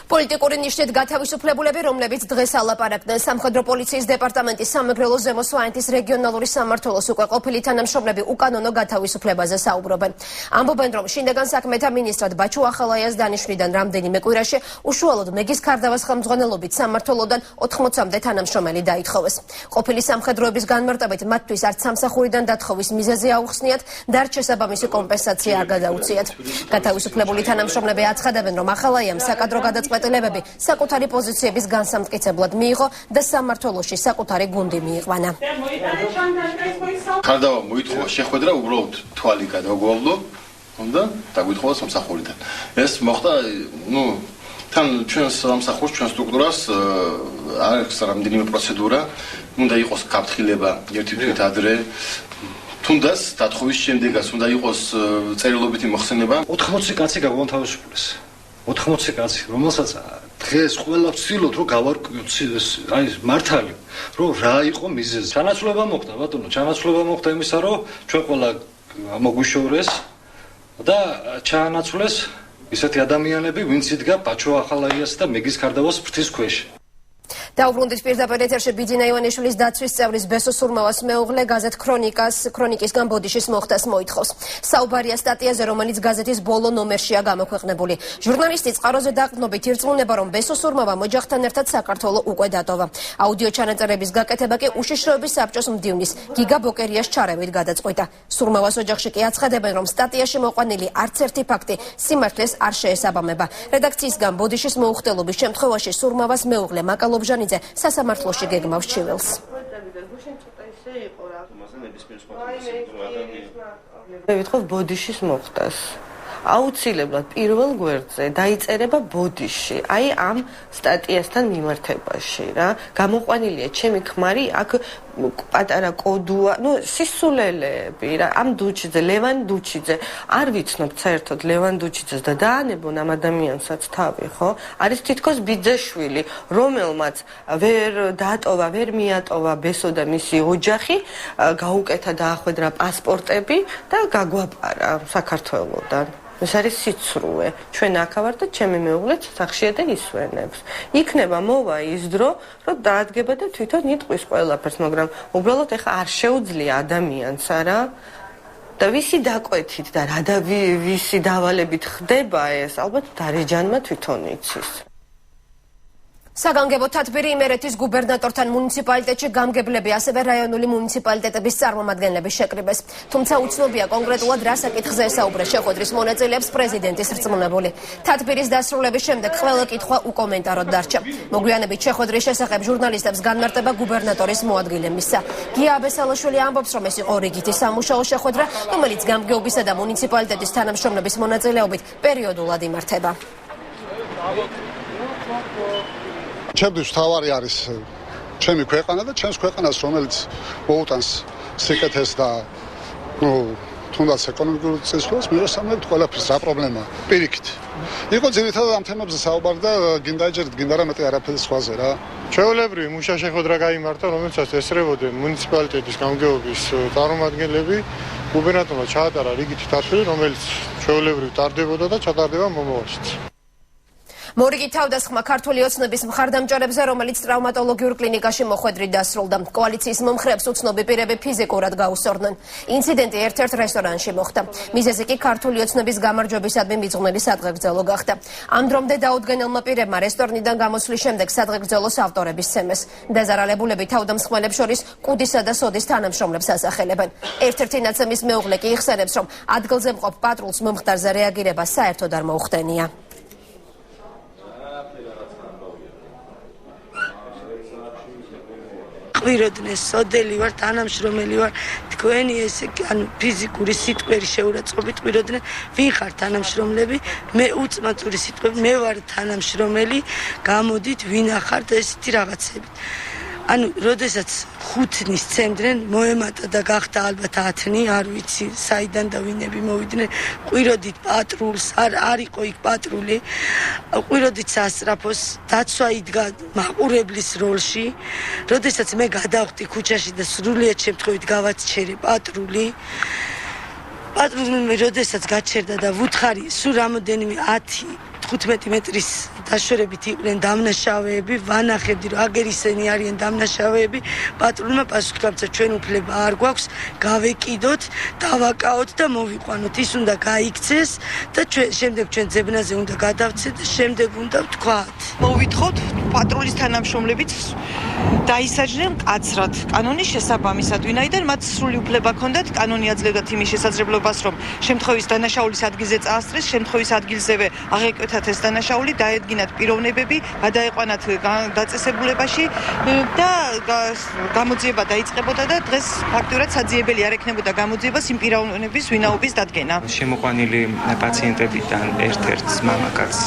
პოლიტიკური ნიშნით გათავისუფლებულები, რომლებიც დღეს ალაპარაკდნენ სამხედრო პოლიციის დეპარტამენტის სამეგრელო ზემო სვანეთის რეგიონალური სამმართველოს უკვე ყოფილი თანამშრომლები უკანონო გათავისუფლებაზე საუბრობენ. ამბობენ, რომ შინაგან საქმეთა მინისტრად ბაჩუ ახალაიას დანიშვნიდან რამდენიმე კვირაში უშუალოდ მეგის ქარდავას ხელმძღვანელობით სამმართველოდან 80-მდე თანამშრომელი დაითხოვეს. ყოფილი სამხედროების განმარტებით მათთვის არც სამსახურიდან დათხოვის მიზეზი აუხსნიათ, და არც შესაბამისი კომპენსაცია არ გადაუციათ. გათავისუფლებული თანამშრომლები აცხადებენ, რომ ახალაიამ საკადრო გადაწყვეტილებები საკუთარი პოზიციების განსამტკიცებლად მიიღო და სამმართველოში საკუთარი გუნდი მიიყვანა. ქარდავა მოითხოვა შეხვედრა უბრალოდ თვალი გადაგვავლო, უნდა დაგვითხოვა სამსახურიდან. ეს მოხდა, თან ჩვენს სამსახურს, ჩვენ სტრუქტურას არის რამდენიმე პროცედურა, უნდა იყოს გაფრთხილება ერთი თვით ადრე, თუნდაც დათხოვის შემდეგაც უნდა იყოს წერილობითი მოხსენება. 80 კაცი გაგვანთავისუფლეს. 80 კაცი, რომელსაც დღეს ყველა ვცდილობთ, რომ გავარკვიოთ აი მართალი, რომ რა იყო მიზეზი. ჩანაცვლება მოხდა, ბატონო, ჩანაცვლება მოხდა იმისა, რომ ჩვენ ყველა მოგვიშორეს და ჩაანაცვლეს ისეთი ადამიანები, ვინც იდგა ბაჩუ ახალაიას და მეგის ქარდავას ფრთის ქვეშ. დაუბრუნდით პირდაპირ ეთერში ბიძინა ივანიშვილის დაცვის წევრის ბესო სურმავას მეუღლე გაზეთ ქრონიკისგან ბოდიშის მოხდას მოითხოვს. საუბარია სტატიაზე, რომელიც გაზეთის ბოლო ნომერშია გამოქვეყნებული. ჟურნალისტი წყაროზე დაყრდნობით ირწმუნება, რომ ბესო სურმავა ოჯახთან ერთად საქართველო უკვე დატოვა. აუდიო ჩანაწერების გაკეთება კი უშიშროების საბჭოს მდივნის გიგა ბოკერიას ჩარევით გადაწყვიტა. სურმავას ოჯახში კი აცხადებენ, რომ სტატიაში მოყვანილი არც ერთი ფაქტი სიმართლეს არ შეესაბამება. რედაქციისგან ბოდიშის მოუხდელობის შემთხვევაში სურმავას მეუღლე მაკალობჟანიძე სასამართლოში გეგმავს ჩივილს. მე ვითხოვ ბოდიშის მოხდას. აუცილებლად პირველ გვერდზე დაიწერება ბოდიში, აი ამ სტატიასთან მიმართებაში რა. გამოყვანილია ჩემი ქმარი, აქ პატარა კოდუა, სისულელეები რა. ამ დუჩიძე, ლევან დუჩიძე, არ ვიცნობ საერთოდ ლევან დუჩიძეს და დაანებონ ამ ადამიანსაც თავი, ხო? არის თითქოს ბიძაშვილი, რომელმაც ვერ დატოვა, ვერ მიატოვა ბესო და მისი ოჯახი, გაუკეთა დაახვედრა პასპორტები და გაგვაპარა საქართველოდან. ეს არის სიცრუე. ჩვენ აქ ვართ და ჩემი მეუღლეც სახშია და ისვენებს. იქნება მოვა ის დრო, რომ დაადგება და თვითონ იტყვის ყველაფერს, მაგრამ უბრალოდ ეხა არ შეუძლია ადამიანს, არა? და ვისი დაკვეთით და რა და ვისი დავალებით ხდება ეს, ალბათ დარეჯანმა თვითონ იცის. საგანგებო თათბირი იმერეთის გუბერნატორთან მუნიციპალიტეტში გამგებლები, ასევე რაიონული მუნიციპალიტეტების წარმომადგენლები შეკრიბეს. თუმცა უცნობია კონკრეტულად რა საკითხზე ესაუბრა შეხვედრის მონაწილეებს პრეზიდენტის რწმუნებული. თათბირის დასრულების შემდეგ ყველა კითხვა უკომენტაროდ დარჩა. მოგვიანებით შეხვედრის შესახებ ჟურნალისტებს განმარტება გუბერნატორის მოადგილე მისცა. გია აბესალაშვილი ამბობს, რომ ეს იყო რიგითი სამუშაო შეხვედრა, რომელიც გამგეობისა და მუნიციპალიტეტის თანამშრომლების მონაწილეობით პერიოდულად იმართება. ჩემთვის თავარი არის ჩემი ქვეყანა და ჩემს ქვეყანას, რომელიც მოუტანს სიკეთეს და თუნდაც ეკონომიკურ წესრიგს მიესალმებით ყველაფერს, რა პრობლემაა პირიქით. იყო ძირითადად ამ თემებზე საუბარი და გინდა ეჯერით, გინდა რა მეტი არაფერი სხვაზე რა. ჩვეულებრივი მუშა შეხვედრა გაიმართა, რომელსაც ესწრებოდნენ მუნიციპალიტეტის გამგეობის წარმომადგენლები. გუბერნატორმა ჩაატარა რიგითი თათბირი, რომელიც ჩვეულებრივ ტარდებოდა და ჩატარდება მომავალშიც. მორიგი თავდასხმა ქართული ოცნების მხარდამჭერებზე, რომელიც ტრავმატოლოგიურ კლინიკაში მოხვედრით დასრულდა. კოალიციის მომხრეებს უცნობი პირები ფიზიკურად გაუსწორდნენ. ინციდენტი ერთ-ერთ რესტორანში მოხდა. მიზეზი კი ქართული ოცნების გამარჯვებისადმი მიძღვნილი სადღეგრძელო გახდა. ამ დრომდე დაუდგენელმა პირებმა რესტორნიდან გამოსვლის შემდეგ სადღეგრძელოს ავტორები სცემეს. დაზარალებულები თავდამსხმელებს შორის კუდისა და სოდის თანამშრომლებს ასახელებენ. ერთ-ერთი ნაცემის მეუღლე კი იხსენებს, რომ ადგილზე მყოფ პატრულს მომხდარზე რეაგირება საერთოდ არ მოუხდენია. ყვიროდნენ, სოდელი ვარ, თანამშრომელი ვარ, თქვენი ესე ანუ ფიზიკური სიტყვერი შეურაცხყოფით ყვიროდნენ, ვინ ხარ თანამშრომლები, მე უწმაწური სიტყვები, მე ვარ თანამშრომელი, გამოდით, ვინ ახართ ესეთი რაღაცები. ანუ როდესაც ხუთნის ცემდნენ მოემატა და გახდა ალბათ 10-ნი, არ ვიცი საიდან და ვინები მოვიდნენ, ყვიროდით პატრულს, არ იყო იქ პატრული, ყვიროდით სასწრაფოს, დაცვა იდგა მაყურებლის როლში, როდესაც მე გადავხდი ქუჩაში და სრულიად შემთხვევით გავაჩერე პატრული, პატრული როდესაც გაჩერდა და ვუთხარი სულ რამოდენიმე 10-15 მეტრის დაშორებით იყვნენ დამნაშავეები, ვანახებდი რომ აგერ ისინი არიან დამნაშავეები, პატრულმა პასუხი გამცა ჩვენ უფლება არ გვაქვს, გავეკიდოთ, დავაკაოთ და მოვიყვანოთ. ის უნდა გაიქცეს და შემდეგ ჩვენ ძებნაზე უნდა გადავცეთ და შემდეგ უნდა ვთქვათ. მოვითხოვთ პატრულის თანამშრომლებით დაისაჯნენ მკაცრად კანონის შესაბამისად, ვინაიდან მათ სრული უფლება ჰქონდათ კანონი აძლევდათ იმის შესაძლებლობას, რომ შემთხვევის დანაშაულის ადგილზე წაასწრეს, შემთხვევის ადგილზევე აღეკვეთათ ეს დანაშაული, დაედგინათ პიროვნებები, გადაეყვანათ დაწესებულებაში და გამოძიება დაიწყებოდა და დღეს ფაქტურად საძიებელი არ ექნებოდა გამოძიებას იმ პიროვნების ვინაობის დადგენა. შემოყვანილი პაციენტებიდან ერთ-ერთს მამაკაცს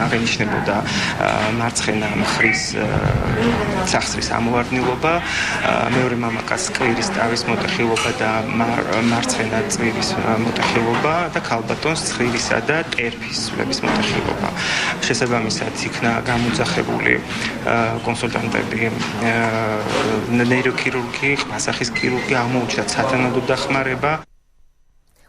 აღენიშნებოდა მარცხენა მხრის სახსრის ამოვარდნილობა, მეორე მამაკაცს კვირის ტავის მოტეხილობა და მარცხენა წვირის მოტეხილობა და ქალბატონს ცხრილისა და ტერფის სულების მოტეხილობა. შესაბამისად იქნა გამოძახებული კონსულტანტები, ნეიროქირურგი, ყმასახის ქირურგი, აღმოუჩნდათ სათანადო დახმარება.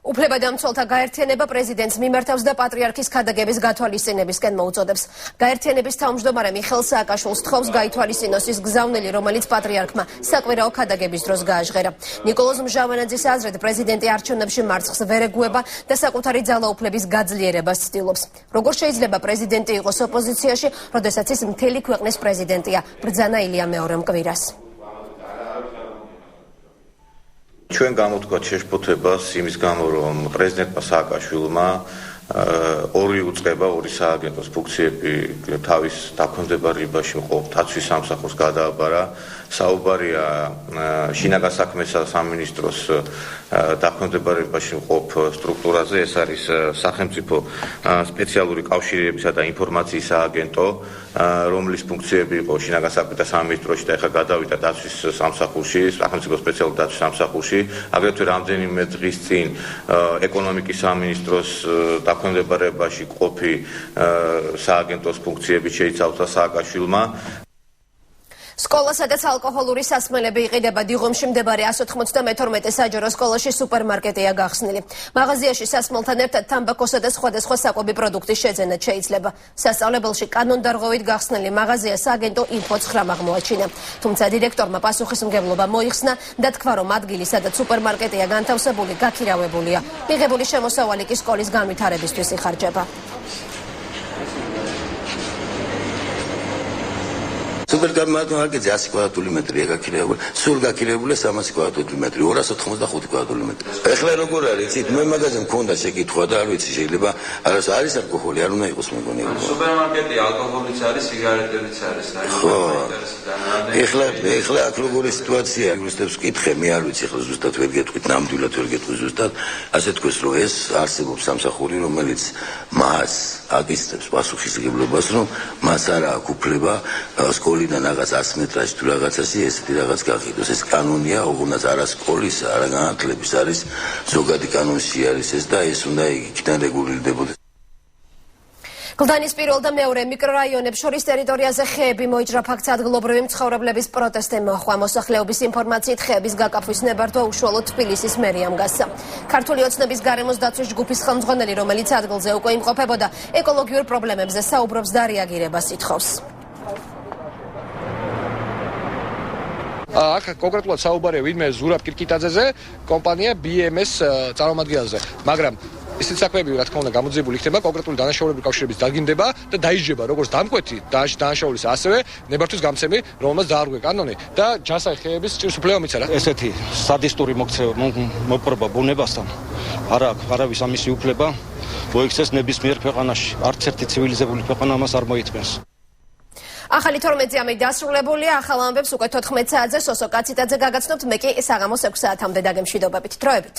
უფლებადამცველთა გაერთიანება პრეზიდენტს მიმართავს და პატრიარქის ქადაგების გათვალისწინებისკენ მოუწოდებს. გაერთიანების თავმჯდომარე მიხეილ სააკაშვილს თხოვს გაითვალისწინოს ის გზავნილი, რომელიც პატრიარქმა საკვირაო ქადაგების დროს გააჟღერა. ნიკოლოზ მჟავანაძის აზრით, პრეზიდენტი არჩევნებში მარცხს ვერ ეგუება და საკუთარი ძალაუფლების გაძლიერებას ცდილობს. როგორ შეიძლება პრეზიდენტი იყოს ოპოზიციაში, როდესაც ის მთელი ქვეყნის პრეზიდენტია? ბრძანა ილია მეორე მკვირას. ჩვენ გამოთქვათ შეშფოთებას იმის გამო, რომ პრეზიდენტმა სააკაშვილმა ორი უწყება, ორი სააგენტოს ფუნქციები თავის დაქვემდებარებაში მყოფ დაცვის სამსახურს გადააბარა. საუბარია შინაგან საქმესა სამინისტროს დაქვემდებარებაში მყოფ სტრუქტურაზე, ეს არის სახელმწიფო სპეციალური კავშირებისა და ინფორმაციის სააგენტო, რომლის ფუნქციები იყო შინაგან საქმეთა სამინისტროში და ეხლა გადავიდა დაცვის სამსახურში, სახელმწიფო სპეციალური დაცვის სამსახურში, აგრეთვე რამდენიმე დღის წინ ეკონომიკის სამინისტროს დაქვემდებარებაში ყოფი სააგენტოს ფუნქციები შეიცავდა სააკაშვილმა. სკოლა, სადაც ალკოჰოლური სასმელები იყიდება, დიღომში მდებარე 192 საჯარო სკოლაში სუპერმარკეტია გახსნილი. მაღაზიაში სასმელთან ერთად თამბაქოსა და სხვადასხვა საკვები პროდუქტის შეძენა შეიძლება. სასწავლებელში კანონდარღვევით გახსნილი მაღაზია სააგენტო ინფოცხრამ აღმოაჩინა. თუმცა დირექტორმა პასუხისმგებლობა მოიხსნა და თქვა, რომ ადგილი, სადაც სუპერმარკეტია განთავსებული, გაქირავებულია. მიღებული შემოსავალი კი სკოლის განვითარებისთვის იხარჯება. სუპერმარკეტზე 100 კვადრატული მეტრია გაქირავებული, სულ გაქირავებულია 300 კვადრატული მეტრი, 285 კვადრატული მეტრი. ეხლა როგორ არის, იცით, მე მაგაზე მქონდა შეკითხვა და არ ვიცი, შეიძლება არის ალკოჰოლი, არ უნდა იყოს მეგონი. სუპერმარკეტი ალკოჰოლიც არის, სიგარეტებიც არის, ხო. ეხლა აქ როგორი სიტუაცია, იურისტებს ვკითხე, მე არ ვიცი, ეხლა ზუსტად ვერ გეტყვით, ნამდვილად ვერ გეტყვი ზუსტად. ასე თქვეს, რომ ეს არსებობს სამსახური, რომელიც მას აკისრებს პასუხისმგებლობას, რომ მას არ აქვს უფლება სკოლიდან რაღაც 100 მეტრაში თუ რაღაცაში ესეთი რაღაც გაყიდოს. ეს კანონია, ოღონდ არა სკოლის, არა განათლების, არის ზოგადი კანონში არის ეს და ეს უნდა იქიდან რეგულირდებოდეს. გლდანის პირველ და მეორე მიკრორაიონებს შორის ტერიტორიაზე ხეები მოიჭრა ფაქტს ადგილობრივი მცხოვრებლების პროტესტი მოჰყვა. მოსახლეობის ინფორმაციით ხეების გაკაფვის ნებართვა უშუალოდ თბილისის მერიამ გასცა. ქართული ოცნების გარემოს დაცვის ჯგუფის ხელმძღვანელი, რომელიც ადგილზე უკვე იმყოფებოდა, ეკოლოგიურ პრობლემებზე საუბრობს და რეაგირებას ითხოვს. აქ კონკრეტულად საუბარია ვინმე ზურაბ კირკიტაძეზე, კომპანია BMS წარმომადგენელზე, მაგრამ ისეთ საქმეები, რა თქმა უნდა, გამოძიებული იქნება კონკრეტული დანაშაულებრივი კავშირების დაგინდება და დაიჯება როგორც დამკვეთი დანაშაულის, ასევე ნებართვის გამცემი, რომელმაც დაარღვია კანონი და ჯანსაღი ხეების ჭირს უფლება მიცემა. ესეთი სადისტური მოპყრობა ბუნებასთან არ აქვს არავის ამისი უფლება მოიქცეს ნებისმიერ ქვეყანაში. არც ერთი ცივილიზებული ქვეყანა ამას არ მოითმენს. ახალი 12 ამი დასრულებულია. ახალ ამბებს უკვე 14 საათზე სოსო კაციტაძე გაგაცნობთ. მე კი საღამოს 6 საათამდე დაგემშვიდობებით. დროებით.